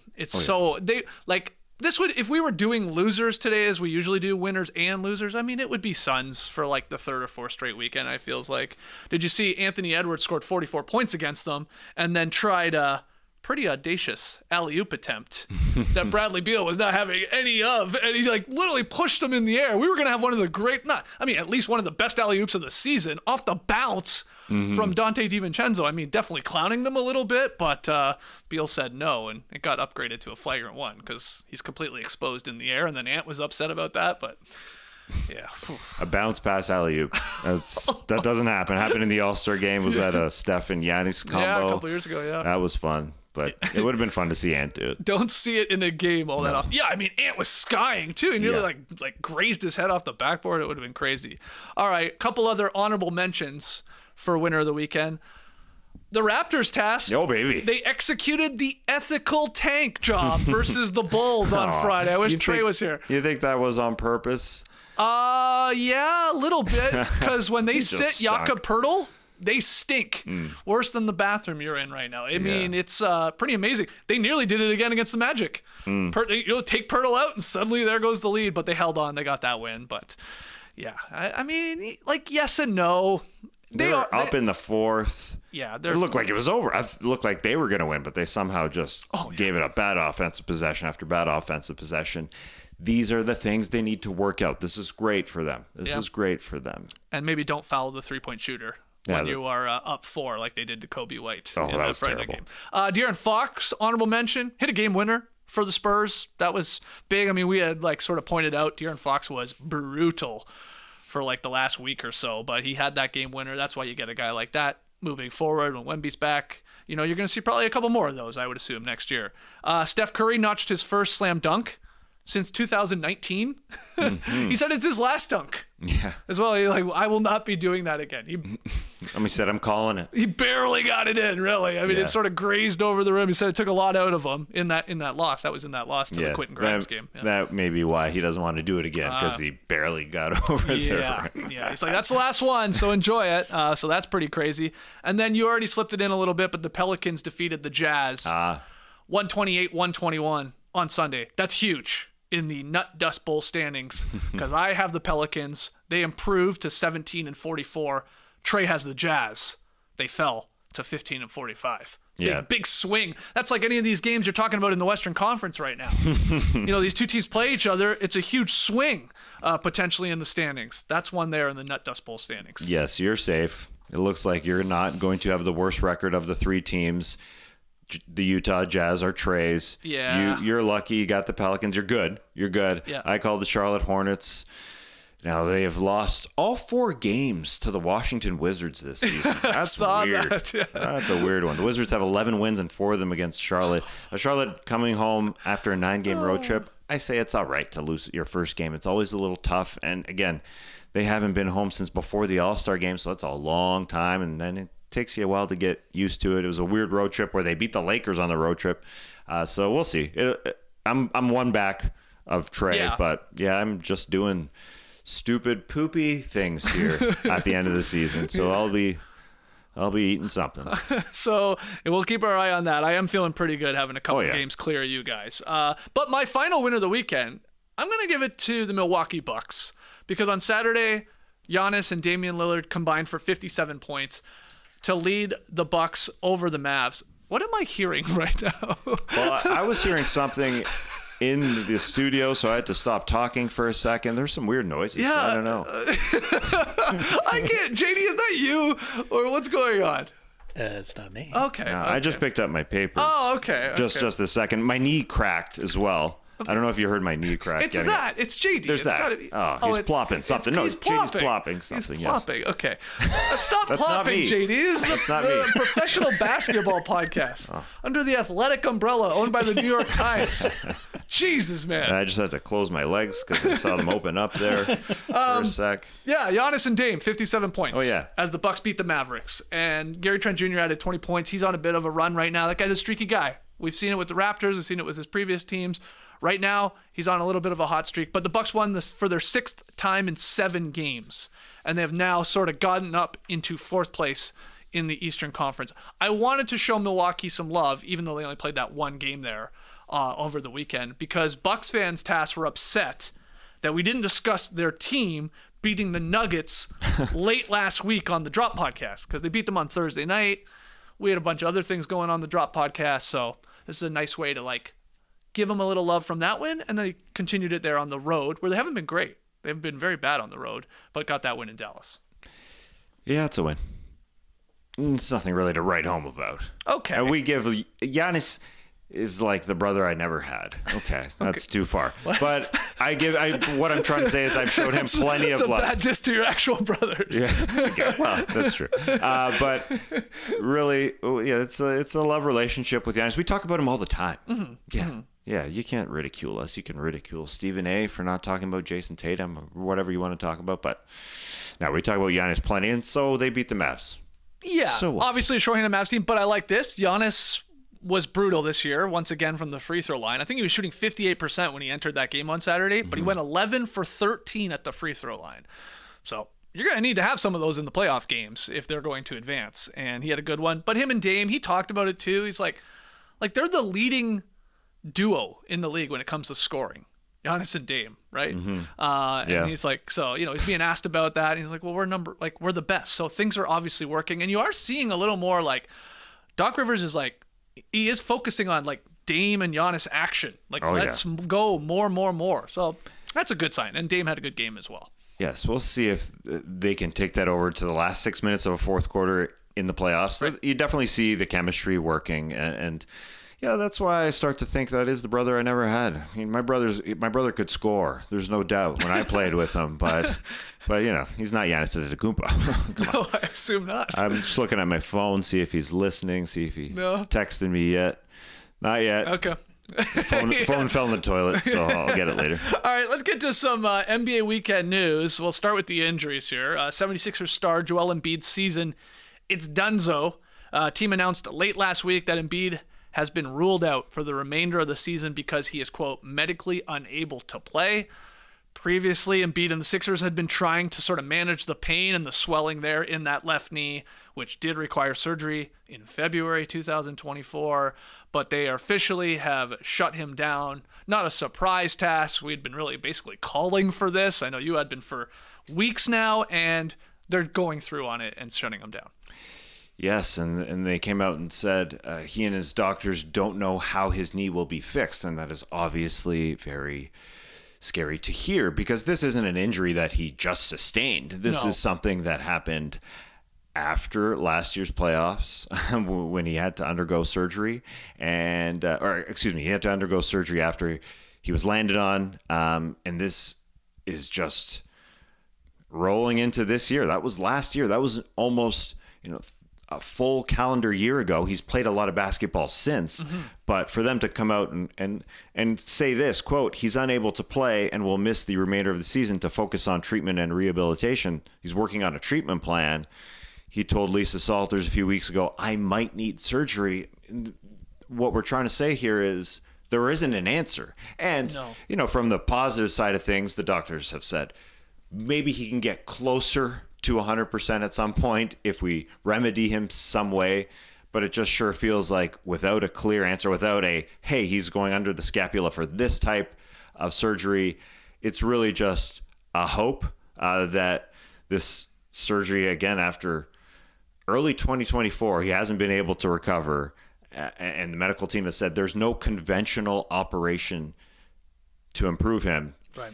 This would, if we were doing losers today as we usually do, winners and losers, I mean, it would be Suns for like the 3rd or 4th straight weekend, I feels like. Did you see Anthony Edwards scored 44 points against them and then tried a pretty audacious alley-oop attempt that Bradley Beal was not having any of, and he literally pushed him in the air. We were going to have one of the at least one of the best alley-oops of the season off the bounce from Dante DiVincenzo. I mean, definitely clowning them a little bit, but Beal said no, and it got upgraded to a flagrant 1 because he's completely exposed in the air, and then Ant was upset about that, but yeah. A bounce pass alley-oop. That doesn't happen. It happened in the All-Star game. Was that a Steph and Giannis combo? Yeah, a couple years ago, yeah. That was fun. But it would have been fun to see Ant do it. Don't see it in a game all that often. Yeah, I mean, Ant was skying too. He nearly like grazed his head off the backboard. It would have been crazy. All right, a couple other honorable mentions for winner of the weekend. The Raptors, Tass. Oh, baby. They executed the ethical tank job versus the Bulls on Friday. I wish Trey was here. You think that was on purpose? Yeah, a little bit. Because when they sit Jakob Poeltl, they stink worse than the bathroom you're in right now. I mean, it's pretty amazing. They nearly did it again against the Magic. Take Poeltl out, and suddenly there goes the lead. But they held on. They got that win. But Yeah, I mean, like, yes and no. They were up in the fourth. Yeah, it looked like it was over. It looked like they were going to win, but they somehow just gave it up. Bad offensive possession after bad offensive possession. These are the things they need to work out. This is great for them. This is great for them. And maybe don't foul the three-point shooter when you are up 4 like they did to Kobe White. Oh, that was terrible. Game. De'Aaron Fox, honorable mention, hit a game winner for the Spurs. That was big. I mean, we had like sort of pointed out De'Aaron Fox was brutal for like the last week or so, but he had that game winner. That's why you get a guy like that moving forward when Wemby's back. You know, you're going to see probably a couple more of those, I would assume, next year. Steph Curry notched his first slam dunk since 2019. He said it's his last dunk. Yeah. As well, he's like, I will not be doing that again. He said, I'm calling it. He barely got it in, really. I mean, it sort of grazed over the rim. He said it took a lot out of him in that loss. That was in that loss to the Quentin Grimes game. Yeah. That may be why he doesn't want to do it again, because he barely got over there. Yeah, he's like, that's the last one, so enjoy it. So that's pretty crazy. And then you already slipped it in a little bit, but the Pelicans defeated the Jazz 128-121 on Sunday. That's huge in the Nut Dust Bowl standings, because I have the Pelicans. They improved to 17-44. Trey has the Jazz. They fell to 15-45. Big swing. That's like any of these games you're talking about in the Western Conference right now. You know, these two teams play each other. It's a huge swing potentially in the standings. That's one there in the Nut Dust Bowl standings. Yes, you're safe. It looks like you're not going to have the worst record of the 3 teams. The Utah Jazz are Trey's. Yeah. You're lucky. You got the Pelicans. You're good. Yeah. I called the Charlotte Hornets. Now, they have lost all 4 games to the Washington Wizards this season. That's weird. That's a weird one. The Wizards have 11 wins and 4 of them against Charlotte. Charlotte coming home after a 9-game road trip, I say it's all right to lose your first game. It's always a little tough. And again, they haven't been home since before the All-Star game, so that's a long time. And then it takes you a while to get used to it. It was a weird road trip where they beat the Lakers on the road trip. So we'll see. I'm one back of Trey, but I'm just doing stupid poopy things here at the end of the season. So I'll be eating something. So we'll keep our eye on that. I am feeling pretty good having a couple games clear of you guys. But my final win of the weekend, I'm going to give it to the Milwaukee Bucks, because on Saturday, Giannis and Damian Lillard combined for 57 points to lead the Bucks over the Mavs. What am I hearing right now? Well, I was hearing something in the studio, so I had to stop talking for a second. There's some weird noises. Yeah. I don't know. I can't. JD, is that you? Or what's going on? It's not me. Okay. No, I just picked up my paper. Oh, okay. Just a second. My knee cracked as well. I don't know if you heard my knee crack. It's that. It's JD. There's that. Gotta be. He's plopping something. No, he's plopping. JD's plopping something. He's plopping. Okay. Stop That's plopping, not me. JD. This is a professional basketball podcast under the Athletic umbrella owned by the New York Times. Jesus, man. I just had to close my legs because I saw them open up there for a sec. Yeah, Giannis and Dame, 57 points. Oh, yeah. As the Bucks beat the Mavericks. And Gary Trent Jr. added 20 points. He's on a bit of a run right now. That guy's a streaky guy. We've seen it with the Raptors. We've seen it with his previous teams. Right now, he's on a little bit of a hot streak. But the Bucks won this for their 6th time in 7 games. And they have now sort of gotten up into 4th place in the Eastern Conference. I wanted to show Milwaukee some love, even though they only played that one game there over the weekend, because Bucks fans, Tass, were upset that we didn't discuss their team beating the Nuggets late last week on the Drop Podcast, because they beat them on Thursday night. We had a bunch of other things going on the Drop Podcast, so this is a nice way to give them a little love from that win, and they continued it there on the road, where they haven't been great. They've been very bad on the road, but got that win in Dallas. Yeah, it's a win. It's nothing really to write home about. Okay. We give Giannis is like the brother I never had. Okay, that's too far. But what I'm trying to say is I've showed him plenty of love. It's a bad diss to your actual brothers. Yeah, okay. Well, that's true. But really, it's a love relationship with Giannis. We talk about him all the time. Mm-hmm. Yeah. Mm-hmm. Yeah, you can't ridicule us. You can ridicule Stephen A. for not talking about Jason Tatum or whatever you want to talk about. But now we talk about Giannis plenty, and so they beat the Mavs. Yeah, so obviously a shorthanded Mavs team, but I like this. Giannis was brutal this year, once again from the free throw line. I think he was shooting 58% when he entered that game on Saturday, but he went 11 for 13 at the free throw line. So you're going to need to have some of those in the playoff games if they're going to advance. And he had a good one. But him and Dame, he talked about it too. He's like they're the leading duo in the league when it comes to scoring. Giannis and Dame, right? Yeah. And he's like, so, he's being asked about that. And he's like, well, we're the best. So things are obviously working. And you are seeing a little more like Doc Rivers is like, he is focusing on like Dame and Giannis action. Like, let's go more. So that's a good sign. And Dame had a good game as well. Yes, we'll see if they can take that over to the last 6 minutes of a fourth quarter in the playoffs. Right. You definitely see the chemistry working, and yeah, that's why I start to think that is the brother I never had. I mean, my brother could score. There's no doubt when I played with him, but he's not Giannis Antetokounmpo. No, I assume not. I'm just looking at my phone, see if he's listening, see if he texted me yet. Not yet. Okay. Phone fell in the toilet, so I'll get it later. All right, let's get to some NBA weekend news. We'll start with the injuries here. 76ers star Joel Embiid's season, it's donezo. Team announced late last week that Embiid has been ruled out for the remainder of the season because he is, quote, medically unable to play. Previously, Embiid and the Sixers had been trying to sort of manage the pain and the swelling there in that left knee, which did require surgery in February 2024, but they officially have shut him down. Not a surprise task. We'd been really basically calling for this. I know you had been for weeks now, and they're going through on it and shutting him down. Yes, and they came out and said he and his doctors don't know how his knee will be fixed, and that is obviously very scary to hear because this isn't an injury that he just sustained. This is something that happened after last year's playoffs when he had to undergo surgery he had to undergo surgery after he was landed on. And this is just rolling into this year. That was last year. That was almost, a full calendar year ago. He's played a lot of basketball since, but for them to come out and say this, quote, he's unable to play and will miss the remainder of the season to focus on treatment and rehabilitation. He's working on a treatment plan. He told Lisa Salters a few weeks ago, I might need surgery. What we're trying to say here is there isn't an answer. And, from the positive side of things, the doctors have said, maybe he can get closer to 100% at some point if we remedy him some way, but it just sure feels like without a clear answer, without hey, he's going under the scapula for this type of surgery, it's really just a hope that this surgery, again, after early 2024, he hasn't been able to recover, and the medical team has said there's no conventional operation to improve him. Right.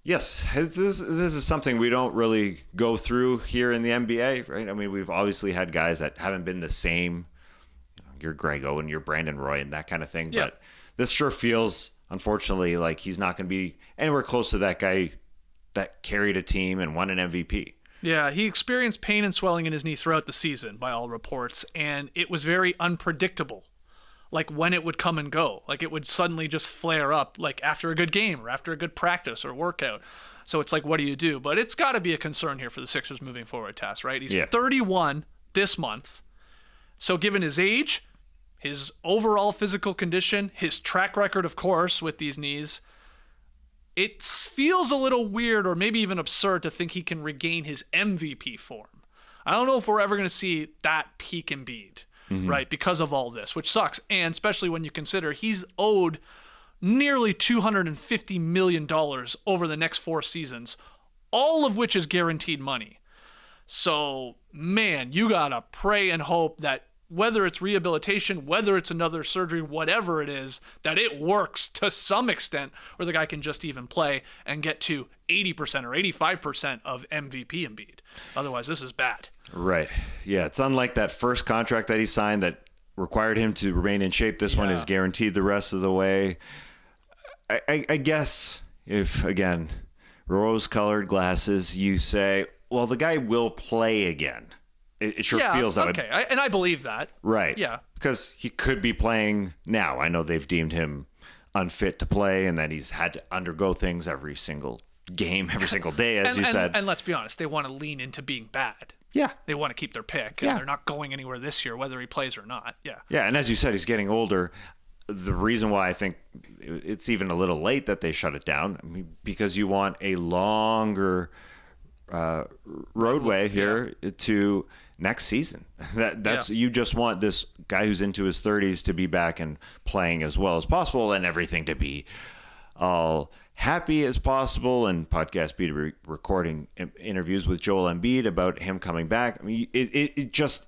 Yes, this is something we don't really go through here in the NBA, right? I mean, we've obviously had guys that haven't been the same, your Greg Oden, your Brandon Roy, and that kind of thing. Yeah. But this sure feels, unfortunately, like he's not going to be anywhere close to that guy that carried a team and won an MVP. Yeah, he experienced pain and swelling in his knee throughout the season, by all reports, and it was very unpredictable. Like when it would come and go. Like it would suddenly just flare up like after a good game or after a good practice or workout. So it's like, what do you do? But it's got to be a concern here for the Sixers moving forward, Tass, right? He's 31 this month. So given his age, his overall physical condition, his track record, of course, with these knees, it feels a little weird or maybe even absurd to think he can regain his MVP form. I don't know if we're ever going to see that peak Embiid. Right, because of all this, which sucks. And especially when you consider he's owed nearly $250 million over the next 4 seasons, all of which is guaranteed money. So, man, you got to pray and hope that whether it's rehabilitation, whether it's another surgery, whatever it is, that it works to some extent where the guy can just even play and get to 80% or 85% of MVP Embiid. Otherwise, this is bad. Right. Yeah, it's unlike that first contract that he signed that required him to remain in shape. This one is guaranteed the rest of the way. I guess if, again, rose-colored glasses, you say, well, the guy will play again. It sure feels that way. Okay, and I believe that. Right. Yeah. Because he could be playing now. I know they've deemed him unfit to play and that he's had to undergo things every single game, every single day, as you said. And let's be honest, they want to lean into being bad. Yeah. They want to keep their pick. And they're not going anywhere this year, whether he plays or not. Yeah. Yeah, and as you said, he's getting older. The reason why I think it's even a little late that they shut it down, I mean, because you want a longer roadway here to next season. That's you just want this guy who's into his 30s to be back and playing as well as possible and everything to be all happy as possible, and Podcast Beat recording interviews with Joel Embiid about him coming back. I mean, it just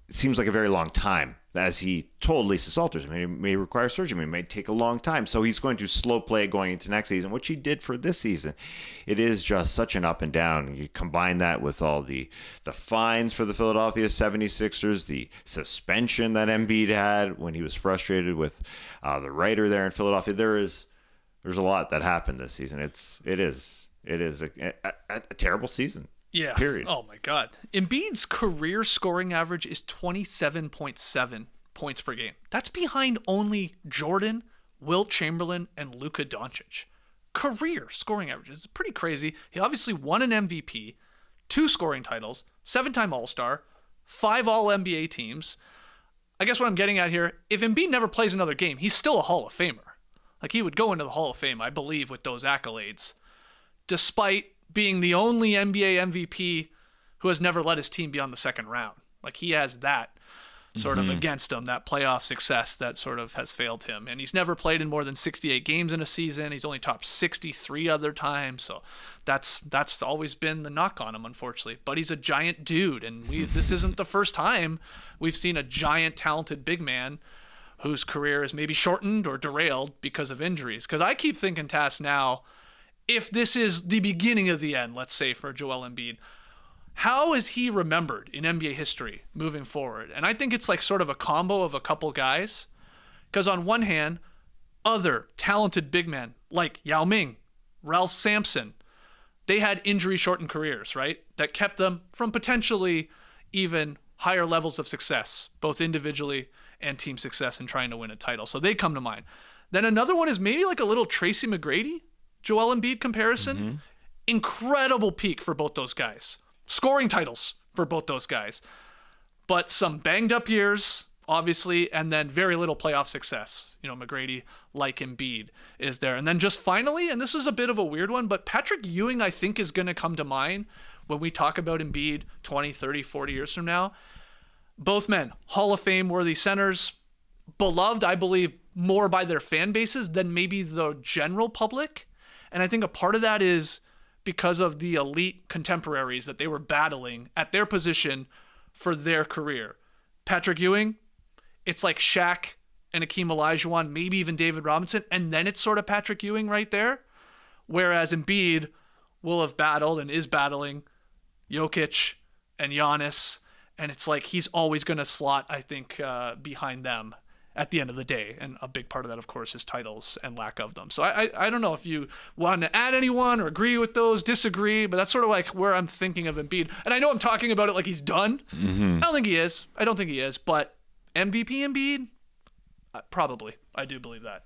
seems like a very long time, as he told Lisa Salters. I mean, it may require surgery. It may take a long time. So he's going to slow play it going into next season, which he did for this season. It is just such an up and down. You combine that with all the fines for the Philadelphia 76ers, the suspension that Embiid had when he was frustrated with the writer there in Philadelphia. There's a lot that happened this season. It is a terrible season. Yeah. Period. Oh my God. Embiid's career scoring average is 27.7 points per game. That's behind only Jordan, Wilt Chamberlain, and Luka Doncic. Career scoring average is pretty crazy. He obviously won an MVP, 2 scoring titles, 7-time All-Star, 5 All-NBA teams. I guess what I'm getting at here, if Embiid never plays another game, he's still a Hall of Famer. Like, he would go into the Hall of Fame, I believe, with those accolades, despite being the only NBA MVP who has never let his team beyond the second round. Like, he has that sort of against him, that playoff success that sort of has failed him. And he's never played in more than 68 games in a season. He's only topped 63 other times. So that's always been the knock on him, unfortunately. But he's a giant dude, and this isn't the first time we've seen a giant, talented big man whose career is maybe shortened or derailed because of injuries. Because I keep thinking, Tass, now, if this is the beginning of the end, let's say, for Joel Embiid, how is he remembered in NBA history moving forward? And I think it's like sort of a combo of a couple guys. Because on one hand, other talented big men like Yao Ming, Ralph Sampson, they had injury-shortened careers, right? That kept them from potentially even higher levels of success, both individually and team success in trying to win a title. So they come to mind. Then another one is maybe like a little Tracy McGrady, Joel Embiid comparison. Incredible peak for both those guys. Scoring titles for both those guys. But some banged up years, obviously, and then very little playoff success. You know, McGrady, like Embiid, is there. And then just finally, and this is a bit of a weird one, but Patrick Ewing, I think, is going to come to mind when we talk about Embiid 20, 30, 40 years from now. Both men, Hall of Fame worthy centers, beloved, I believe, more by their fan bases than maybe the general public. And I think a part of that is because of the elite contemporaries that they were battling at their position for their career. Patrick Ewing, it's like Shaq and Akeem Olajuwon, maybe even David Robinson, and then it's sort of Patrick Ewing right there. Whereas Embiid will have battled and is battling Jokic and Giannis, and it's like he's always going to slot, I think, behind them at the end of the day. And a big part of that, of course, is titles and lack of them. So I don't know if you want to add anyone or agree with those, disagree, but that's sort of like where I'm thinking of Embiid. And I know I'm talking about it like he's done. I don't think he is. But MVP Embiid? Probably. I do believe that.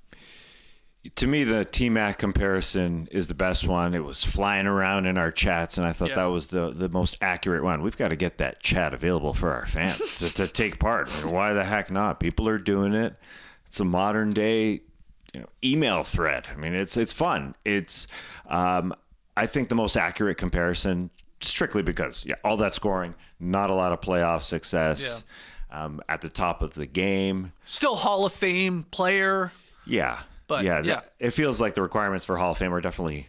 To me, the T-Mac comparison is the best one. It was flying around in our chats, and I thought that was the most accurate one. We've got to get that chat available for our fans to take part. I mean, why the heck not? People are doing it. It's a modern day, email thread. I mean, it's fun. It's I think the most accurate comparison, strictly because all that scoring, not a lot of playoff success, at the top of the game. Still Hall of Fame player. Yeah. But it feels like the requirements for Hall of Fame are definitely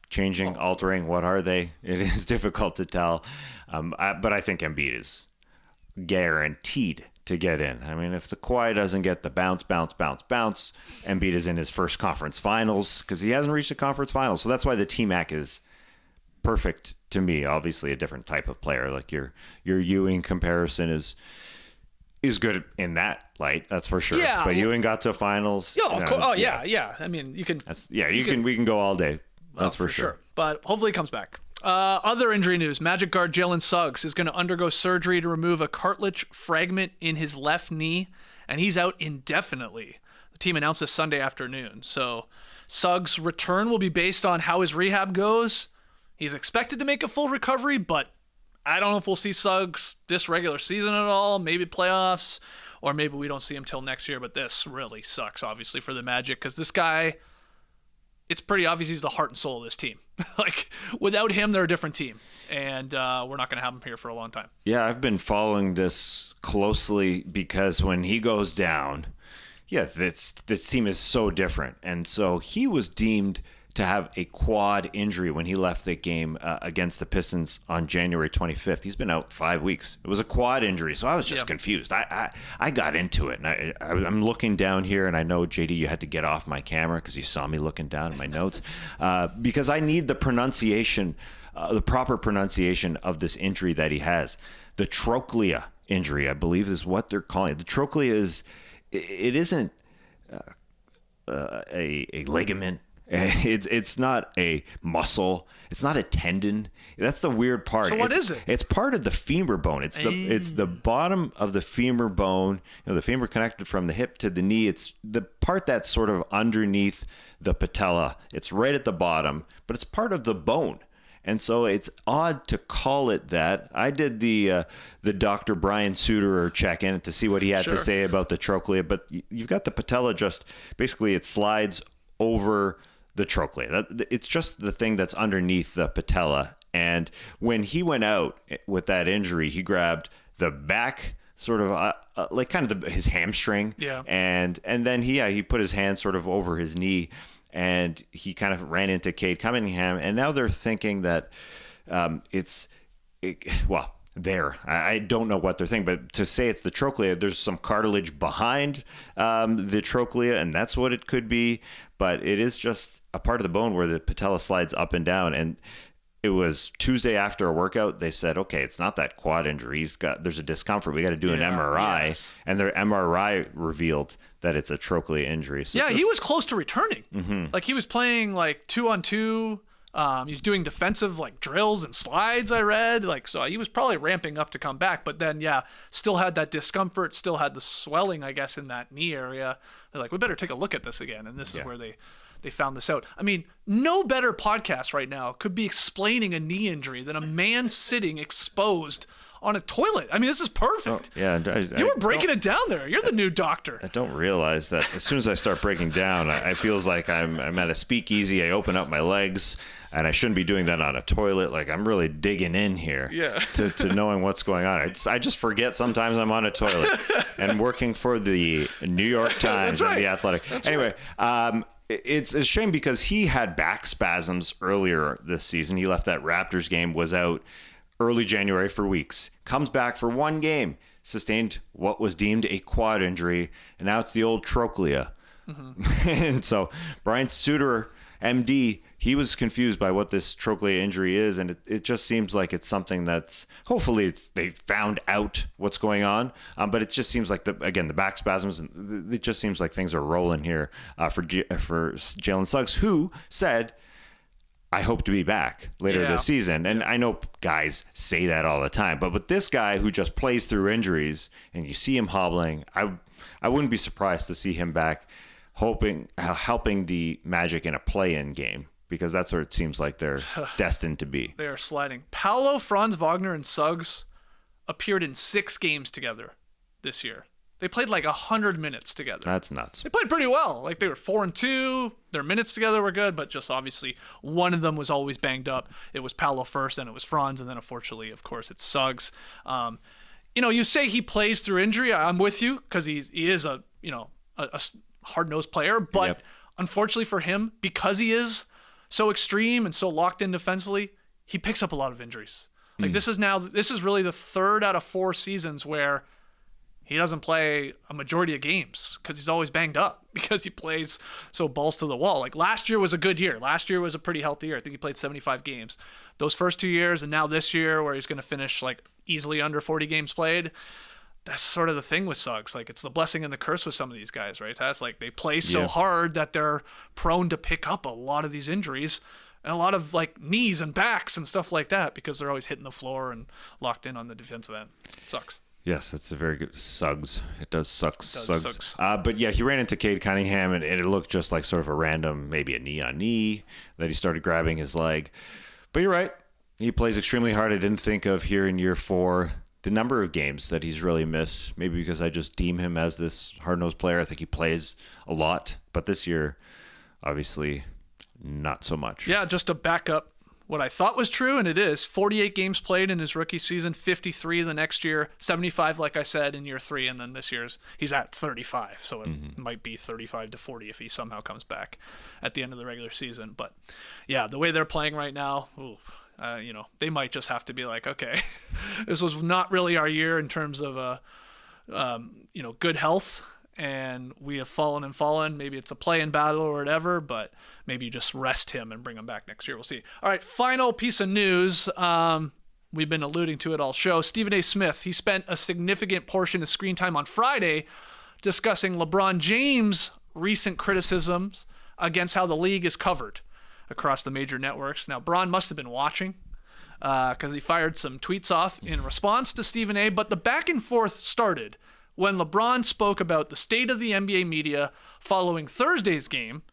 changing, altering. What are they? It is difficult to tell. But I think Embiid is guaranteed to get in. I mean, if the Kawhi doesn't get the bounce, Embiid is in his first conference finals because he hasn't reached the conference finals. So that's why the T-Mac is perfect to me. Obviously, a different type of player. Like your Ewing comparison is good in that light, that's for sure. Yeah, but Ewing got to finals. Yeah, of course. Oh, yeah. I mean, you can. We can go all day. That's for sure. But hopefully, he comes back. Other injury news: Magic guard Jalen Suggs is going to undergo surgery to remove a cartilage fragment in his left knee, and he's out indefinitely. The team announced this Sunday afternoon. So, Suggs' return will be based on how his rehab goes. He's expected to make a full recovery, but I don't know if we'll see Suggs this regular season at all, maybe playoffs, or maybe we don't see him till next year. But this really sucks, obviously, for the Magic, because this guy, it's pretty obvious he's the heart and soul of this team. Like, without him, they're a different team, and we're not going to have him here for a long time. Yeah, I've been following this closely because when he goes down, this team is so different. And so he was deemed to have a quad injury when he left the game against the Pistons on January 25th. He's been out 5 weeks. It was a quad injury, so I was just confused. I got into it, and I'm looking down here, and I know, JD, you had to get off my camera because you saw me looking down at my notes, because I need the pronunciation, the proper pronunciation of this injury that he has. The trochlea injury, I believe, is what they're calling it. The trochlea it isn't a ligament. It's not a muscle. It's not a tendon. That's the weird part. So what is it? It's part of the femur bone. It's the bottom of the femur bone. The femur connected from the hip to the knee. It's the part that's sort of underneath the patella. It's right at the bottom, but it's part of the bone. And so it's odd to call it that. I did the Dr. Brian Suterer check-in to see what he had to say about the trochlea, but you've got the patella just basically it slides over the trochlea. It's just the thing that's underneath the patella. And when he went out with that injury, he grabbed the back sort of like kind of his hamstring. Yeah. And then he put his hand sort of over his knee, and he kind of ran into Cade Cunningham. And now they're thinking that I don't know what they're thinking, but to say it's the trochlea, there's some cartilage behind the trochlea, and that's what it could be. But it is just a part of the bone where the patella slides up and down. And it was Tuesday after a workout. They said, okay, it's not that quad injury. There's a discomfort. We got to do an MRI. Yes. And their MRI revealed that it's a trochlea injury. So he was close to returning. Mm-hmm. Like he was playing like 2-on-2. He was doing defensive like drills and slides, I read. So he was probably ramping up to come back, but then still had that discomfort, still had the swelling, I guess, in that knee area. They're like, we better take a look at this again. And this is where they found this out. I mean, no better podcast right now could be explaining a knee injury than a man sitting exposed on a toilet. I mean, this is perfect. Oh, yeah, you were breaking it down there. You're the new doctor. I don't realize that as soon as I start breaking down, I feels like I'm at a speakeasy. I open up my legs, and I shouldn't be doing that on a toilet. Like I'm really digging in here to knowing what's going on. I just forget sometimes I'm on a toilet and working for the New York Times and the Athletic. Anyway, it's a shame because he had back spasms earlier this season. He left that Raptors game, was out early January for weeks, comes back for one game, sustained what was deemed a quad injury, and now it's the old trochlea. Mm-hmm. And so Brian Suterer, MD, he was confused by what this trochlea injury is, and it just seems like it's something that's hopefully they found out what's going on, but it just seems like the back spasms, and it just seems like things are rolling here for Jalen Suggs, who said, I hope to be back later this season. And I know guys say that all the time, but with this guy who just plays through injuries and you see him hobbling, I wouldn't be surprised to see him back helping the Magic in a play-in game, because that's where it seems like they're destined to be. They are sliding. Paolo, Franz Wagner, and Suggs appeared in 6 games together this year. They played like 100 minutes together. That's nuts. They played pretty well. Like they were 4-2. Their minutes together were good, but just obviously one of them was always banged up. It was Paolo first, then it was Franz, and then unfortunately, of course, it's Suggs. You say he plays through injury. I'm with you because he is a hard-nosed player, but unfortunately for him, because he is so extreme and so locked in defensively, he picks up a lot of injuries. Like this is really the 3rd out of 4 seasons where he doesn't play a majority of games because he's always banged up because he plays so balls to the wall. Like last year was a good year. Last year was a pretty healthy year. I think he played 75 games. Those first 2 years, and now this year where he's going to finish like easily under 40 games played, that's sort of the thing with Suggs. Like it's the blessing and the curse with some of these guys, right? That's like they play so hard that they're prone to pick up a lot of these injuries and a lot of like knees and backs and stuff like that because they're always hitting the floor and locked in on the defensive end. Sucks. Yes, that's a very good Suggs. It does suck. Suggs. But yeah, he ran into Cade Cunningham, and it looked just like sort of a random, maybe a knee on knee, that he started grabbing his leg. But you're right. He plays extremely hard. I didn't think of here in year 4 the number of games that he's really missed. Maybe because I just deem him as this hard-nosed player. I think he plays a lot. But this year, obviously, not so much. Yeah, just to back up what I thought was true, and it is. 48 games played in his rookie season, 53 the next year, 75, like I said, in year 3, and then this year's he's at 35, so it might be 35 to 40 if he somehow comes back at the end of the regular season. But yeah, the way they're playing right now, they might just have to be like, okay, this was not really our year in terms of good health. And we have fallen and fallen. Maybe it's a play-in battle or whatever, but maybe you just rest him and bring him back next year. We'll see. All right, final piece of news. We've been alluding to it all show. Stephen A. Smith, he spent a significant portion of screen time on Friday discussing LeBron James' recent criticisms against how the league is covered across the major networks. Now, Bron must have been watching because he fired some tweets off in response to Stephen A., but the back and forth started when LeBron spoke about the state of the NBA media following Thursday's game,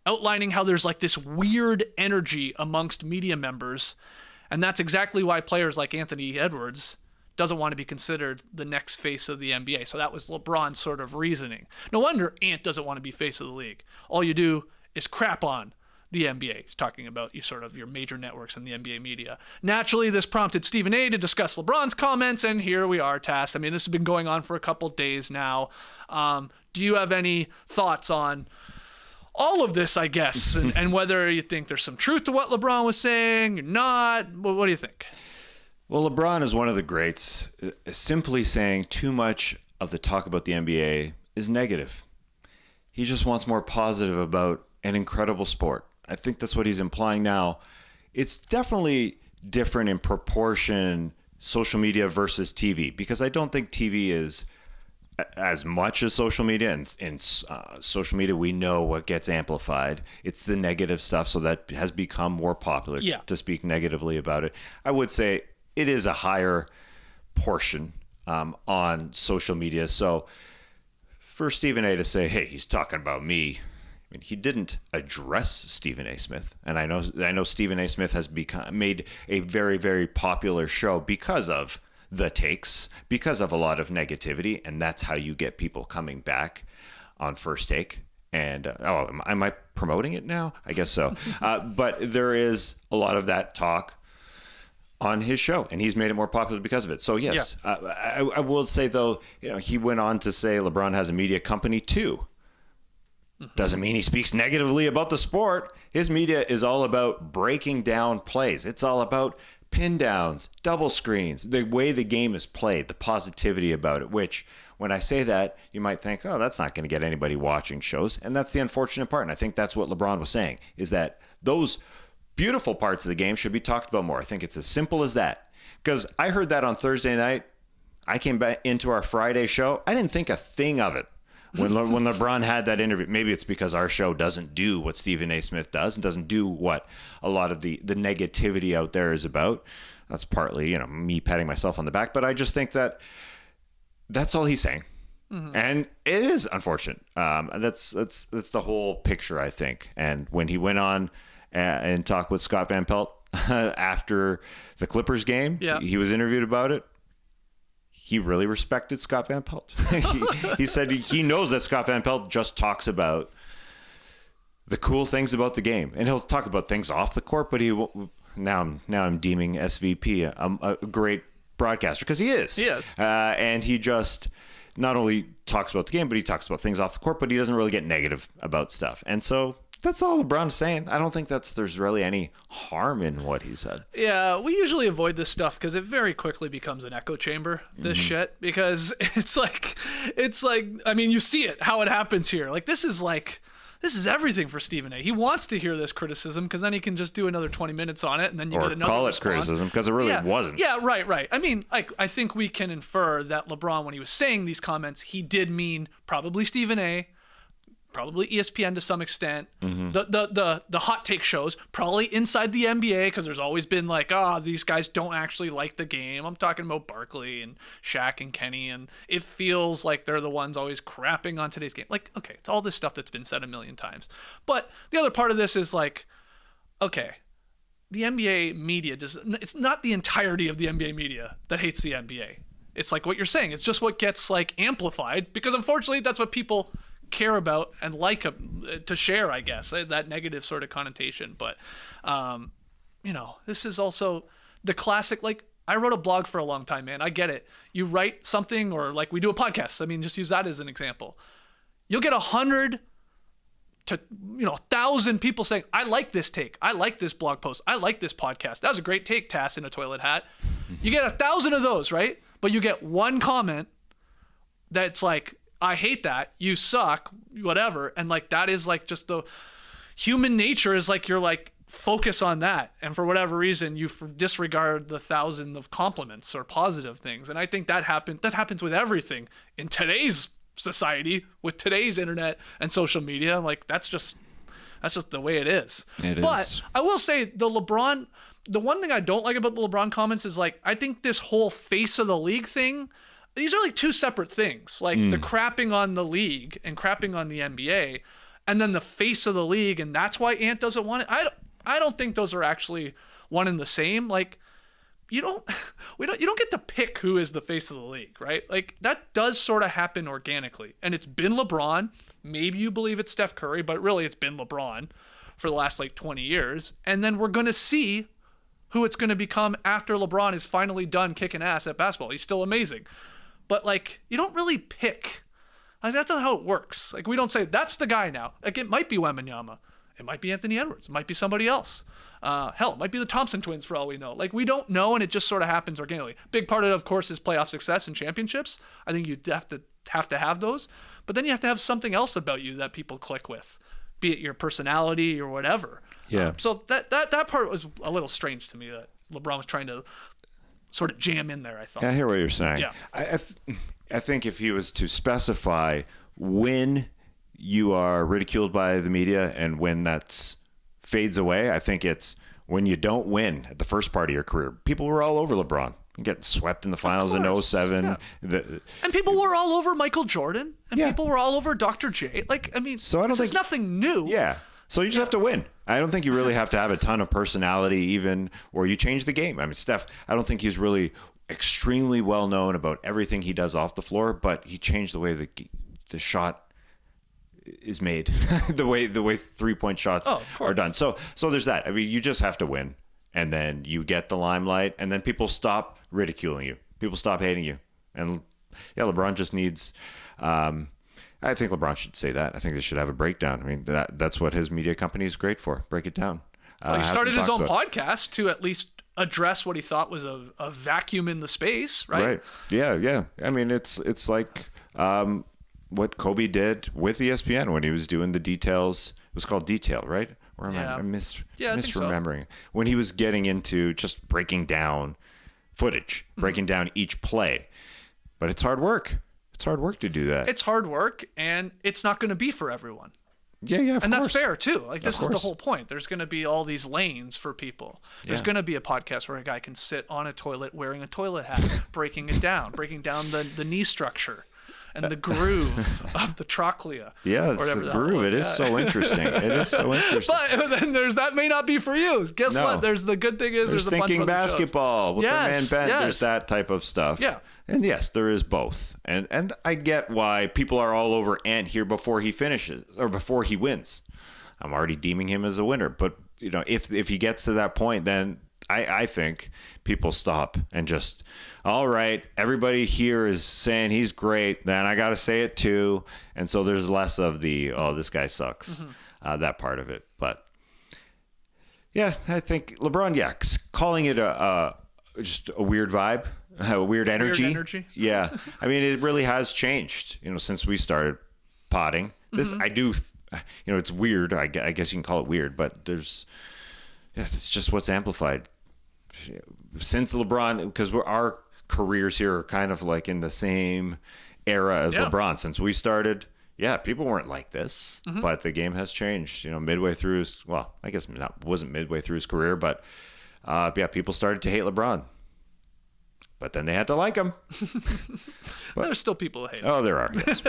outlining how there's like this weird energy amongst media members, and that's exactly why players like Anthony Edwards doesn't want to be considered the next face of the NBA. So that was LeBron's sort of reasoning. No wonder Ant doesn't want to be face of the league. All you do is crap on the NBA. He's talking about your major networks and the NBA media. Naturally, this prompted Stephen A. to discuss LeBron's comments, and here we are, Tass. I mean, this has been going on for a couple days now. Do you have any thoughts on all of this, I guess, and whether you think there's some truth to what LeBron was saying or not? What do you think? Well, LeBron is one of the greats. Simply saying too much of the talk about the NBA is negative. He just wants more positive about an incredible sport. I think that's what he's implying now. It's definitely different in proportion, social media versus TV, because I don't think TV is as much as social media. And in social media, we know what gets amplified. It's the negative stuff, so that has become more popular to speak negatively about it. I would say it is a higher portion on social media. So for Stephen A. to say, hey, he's talking about me, I mean, he didn't address Stephen A. Smith, and I know Stephen A. Smith has made a very, very popular show because of the takes, because of a lot of negativity, and that's how you get people coming back on First Take. And am I promoting it now? I guess so. But there is a lot of that talk on his show, and he's made it more popular because of it. So yes, I will say though, he went on to say LeBron has a media company too. Doesn't mean he speaks negatively about the sport. His media is all about breaking down plays. It's all about pin downs, double screens, the way the game is played, the positivity about it, which when I say that, you might think, oh, that's not going to get anybody watching shows. And that's the unfortunate part. And I think that's what LeBron was saying, is that those beautiful parts of the game should be talked about more. I think it's as simple as that. Because I heard that on Thursday night. I came back into our Friday show. I didn't think a thing of it. When LeBron had that interview, maybe it's because our show doesn't do what Stephen A. Smith does and doesn't do what a lot of the negativity out there is about. That's partly, me patting myself on the back, but I just think that that's all he's saying. Mm-hmm. And it is unfortunate. That's the whole picture, I think. And when he went on and talked with Scott Van Pelt after the Clippers game, he was interviewed about it. He really respected Scott Van Pelt. He said he knows that Scott Van Pelt just talks about the cool things about the game, and he'll talk about things off the court. But now I'm deeming SVP a great broadcaster, because he is. He is. And he just not only talks about the game, but he talks about things off the court. But he doesn't really get negative about stuff, and so. That's all LeBron's saying. I don't think there's really any harm in what he said. Yeah, we usually avoid this stuff because it very quickly becomes an echo chamber, this shit, because it's like, I mean, you see it, how it happens here. Like, this is everything for Stephen A. He wants to hear this criticism because then he can just do another 20 minutes on it, and then you get another call it response. Criticism, because it really wasn't. Yeah, right. I mean, I think we can infer that LeBron, when he was saying these comments, he did mean probably Stephen A., probably ESPN to some extent, the hot take shows, probably inside the NBA, because there's always been like, these guys don't actually like the game. I'm talking about Barkley and Shaq and Kenny, and it feels like they're the ones always crapping on today's game. Like, okay, it's all this stuff that's been said a million times. But the other part of this is like, okay, the NBA media it's not the entirety of the NBA media that hates the NBA. It's like what you're saying. It's just what gets like amplified, because unfortunately that's what people care about and like to share, I guess, that negative sort of connotation. But this is also the classic, like, I wrote a blog for a long time, man. I get it. You write something, or like we do a podcast. I mean, just use that as an example. You'll get 100 to 1,000 people saying, I like this take. I like this blog post. I like this podcast. That was a great take, Tass in a toilet hat. You get 1,000 of those, right? But you get one comment that's like, I hate that. You suck, whatever. And like, that is like just the human nature is like, you're like, focus on that. And for whatever reason, you disregard the 1,000 of compliments or positive things. And I think that happens with everything in today's society, with today's internet and social media. Like, that's just the way it is. But I will say the one thing I don't like about the LeBron comments is, like, I think this whole face of the league thing, these are like two separate things. Like the crapping on the league and crapping on the NBA, and then the face of the league, and that's why Ant doesn't want it. I don't think those are actually one and the same. Like, you don't get to pick who is the face of the league, right? Like, that does sort of happen organically. And it's been LeBron. Maybe you believe it's Steph Curry, but really it's been LeBron for the last like 20 years. And then we're going to see who it's going to become after LeBron is finally done kicking ass at basketball. He's still amazing. But like, you don't really pick. Like, that's not how it works. Like, we don't say that's the guy now. Like, it might be Wembanyama. It might be Anthony Edwards. It might be somebody else. Hell, it might be the Thompson twins for all we know. Like, we don't know, and it just sort of happens organically. Big part of course, is playoff success and championships. I think you have to have those. But then you have to have something else about you that people click with, be it your personality or whatever. Yeah. So that part was a little strange to me, that LeBron was trying to sort of jam in there, I thought. Yeah, I hear what you're saying. Yeah. I think if he was to specify when you are ridiculed by the media and when that fades away, I think it's when you don't win at the first part of your career. People were all over LeBron. Getting swept in the finals in 07. Yeah. And people were all over Michael Jordan. And people were all over Dr. J. Like, I mean, so this is nothing new. Yeah. So you just have to win. I don't think you really have to have a ton of personality even, or you change the game. I mean, Steph, I don't think he's really extremely well known about everything he does off the floor, but he changed the way the shot is made, the way 3-point shots are done. So there's that. I mean, you just have to win, and then you get the limelight, and then people stop ridiculing you. People stop hating you. And yeah, LeBron just needs, I think LeBron should say that. I think they should have a breakdown. I mean, that's what his media company is great for. Break it down. Well, he started his own podcast to at least address what he thought was a vacuum in the space, right? Right. Yeah. I mean, it's like what Kobe did with ESPN when he was doing the details. It was called Detail, right? Or am I misremembering? So. When he was getting into just breaking down footage, breaking down each play. But it's hard work. It's hard work to do that. It's hard work, and it's not going to be for everyone. Yeah, of and course. That's fair too. Like, this is the whole point. There's going to be all these lanes for people. There's going to be a podcast where a guy can sit on a toilet wearing a toilet hat, breaking down the knee structure and the groove of the trochlea. Yeah, it's the groove. It is so interesting. It is so interesting. But then that may not be for you. Guess what? There's the good thing is there's a bunch of Thinking Basketball with the man Ben. Yes. There's that type of stuff. Yeah. And yes, there is both. And I get why people are all over Ant here before he finishes or before he wins. I'm already deeming him as a winner. But if he gets to that point, then I think people stop and just, all right, everybody here is saying he's great, then I got to say it too. And so there's less of the, this guy sucks, that part of it. But yeah, I think LeBron, calling it just a weird vibe, a weird energy. Weird energy. Yeah. I mean, it really has changed, since we started potting. This, I do, it's weird. I guess you can call it weird, but it's just what's amplified. Since LeBron, because our careers here are kind of like in the same era as LeBron. Since we started, people weren't like this, but the game has changed. Midway through I guess wasn't midway through his career, but people started to hate LeBron. But then they had to like him. There's still people who hate him. Oh, there are. Yes.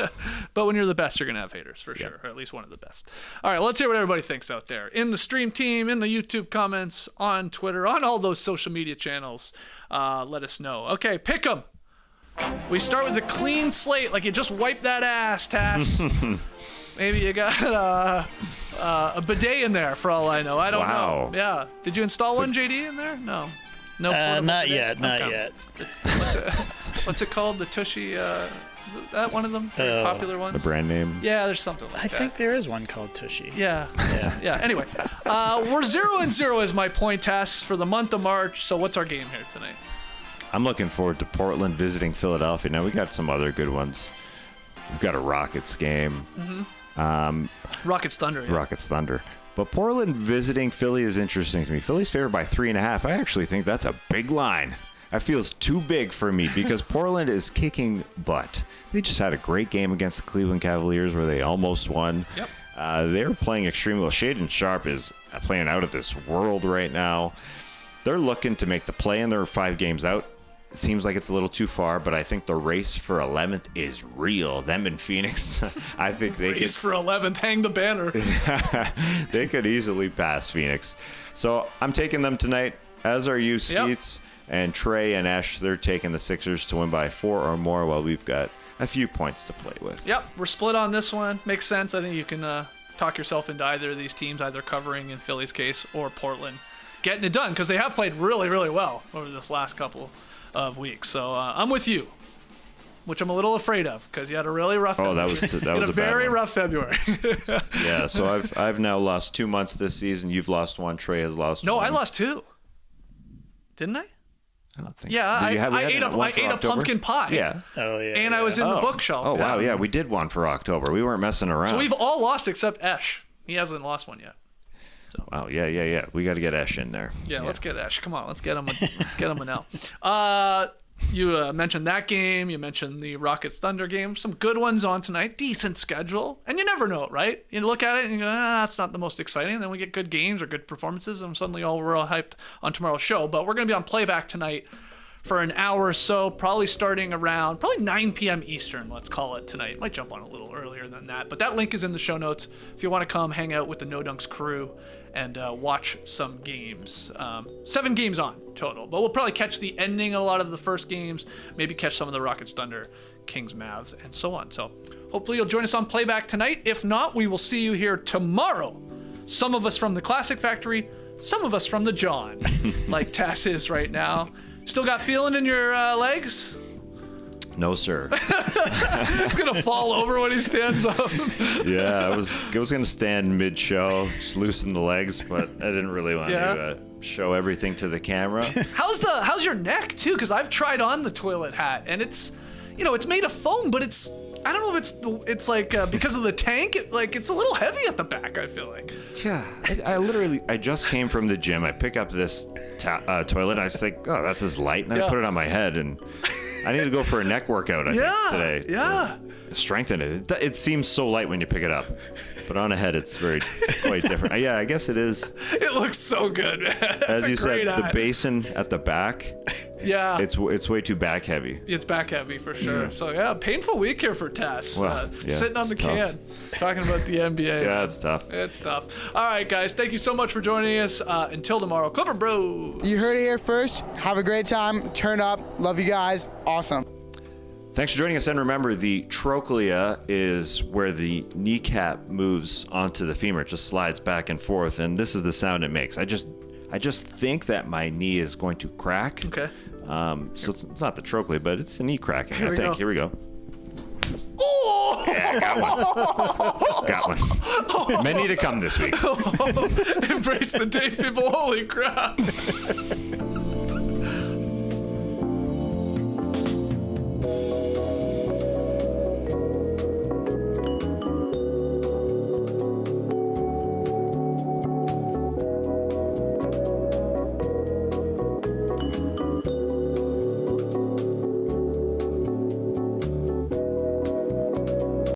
But when you're the best, you're going to have haters, for sure. Or at least one of the best. All right, let's hear what everybody thinks out there. In the stream team, in the YouTube comments, on Twitter, on all those social media channels. Let us know. Okay, pick 'em. We start with a clean slate, like you just wiped that ass, Tass. Maybe you got A bidet in there, for all I know. I don't Wow. know. Yeah. Did you install one, JD, in there? No. No. Not bidet? yet. Not Okay. yet. What's it called? The Tushy. Is it that one of them? Very popular ones. The brand name. Yeah, there's something like I that. think there is one called Tushy. Yeah. Yeah. Anyway, we're 0-0 as my point tasks for the month of March. So what's our game here tonight? I'm looking forward to Portland visiting Philadelphia. Now we got some other good ones. We've got a Rockets game. Rockets Thunder. Yeah. Rockets Thunder. But Portland visiting Philly is interesting to me. Philly's favored by 3.5. I actually think that's a big line. That feels too big for me because Portland is kicking butt. They just had a great game against the Cleveland Cavaliers where they almost won. Yep. They're playing extremely well. Shaedon Sharp is playing out of this world right now. They're looking to make the play, and they're 5 games out. It seems like it's a little too far, but I think the race for 11th is real. Them in Phoenix, I think they Race for 11th. Hang the banner. they could easily pass Phoenix. So I'm taking them tonight, as are you, Skeets. Yep. And Trey and Ash, they're taking the Sixers to win by 4 or more, while we've got a few points to play with. Yep, we're split on this one. Makes sense. I think you can talk yourself into either of these teams, either covering in Philly's case or Portland getting it done, because they have played really, really well over this last couple of weeks. So I'm with you, which I'm a little afraid of, because you had a really rough. Oh, that was a bad very one. rough February. Yeah, so I've now lost 2 months this season. You've lost 1. Trey has lost 1. No, I lost 2. Didn't I? I don't think Yeah, so. I ate a pumpkin pie. Yeah. Oh yeah. And I was in the bookshelf. Oh, wow. Yeah, we did one for October. We weren't messing around. So we've all lost except Esh. He hasn't lost one yet. Wow. Yeah. We got to get Ash in there. Yeah, let's get Esh. Come on, let's get him. Let's get him an L. You mentioned that game. You mentioned the Rockets Thunder game. Some good ones on tonight. Decent schedule. And you never know, right? You look at it and you go, that's not the most exciting. Then we get good games or good performances, and suddenly we're all hyped on tomorrow's show. But we're going to be on playback tonight for an hour or so, probably starting around 9 p.m. Eastern, let's call it tonight. Might jump on a little earlier than that, but that link is in the show notes if you want to come hang out with the No Dunks crew and watch some games. 7 games on total, but we'll probably catch the ending of a lot of the first games, maybe catch some of the Rockets, Thunder, Kings, Mavs, and so on. So hopefully you'll join us on playback tonight. If not, we will see you here tomorrow. Some of us from the Classic Factory, some of us from the John, like Tass is right now. Still got feeling in your legs? No, sir. He's gonna fall over when he stands up. Yeah, I was going to stand mid-show, just loosen the legs, but I didn't really want to show everything to the camera. How's your neck too? Because I've tried on the toilet hat, and it's made of foam, but I don't know if it's like because of the tank, it's a little heavy at the back, I feel like. Yeah, I just came from the gym. I pick up this toilet. I was like, oh, that's just light. And I put it on my head, and I need to go for a neck workout, I think, today. Yeah. Strengthen it. It seems so light when you pick it up, but on a head, it's quite different. Yeah, I guess it is. It looks so good, man. As you said, the basin at the back. Yeah. It's way too back heavy. It's back heavy for sure. So painful week here for Tess. Well, sitting on the can, talking about the NBA. Yeah, it's tough. It's tough. All right, guys. Thank you so much for joining us. Until tomorrow, Clipper Bros. You heard it here first. Have a great time. Turn up. Love you guys. Awesome. Thanks for joining us, and remember, the trochlea is where the kneecap moves onto the femur. It just slides back and forth, and this is the sound it makes. I just think that my knee is going to crack. Okay. So it's not the trochlea, but it's a knee cracking, I think. Go. Here we go. Oh! Yeah, got one. Many to come this week. Embrace the day, people. Holy crap.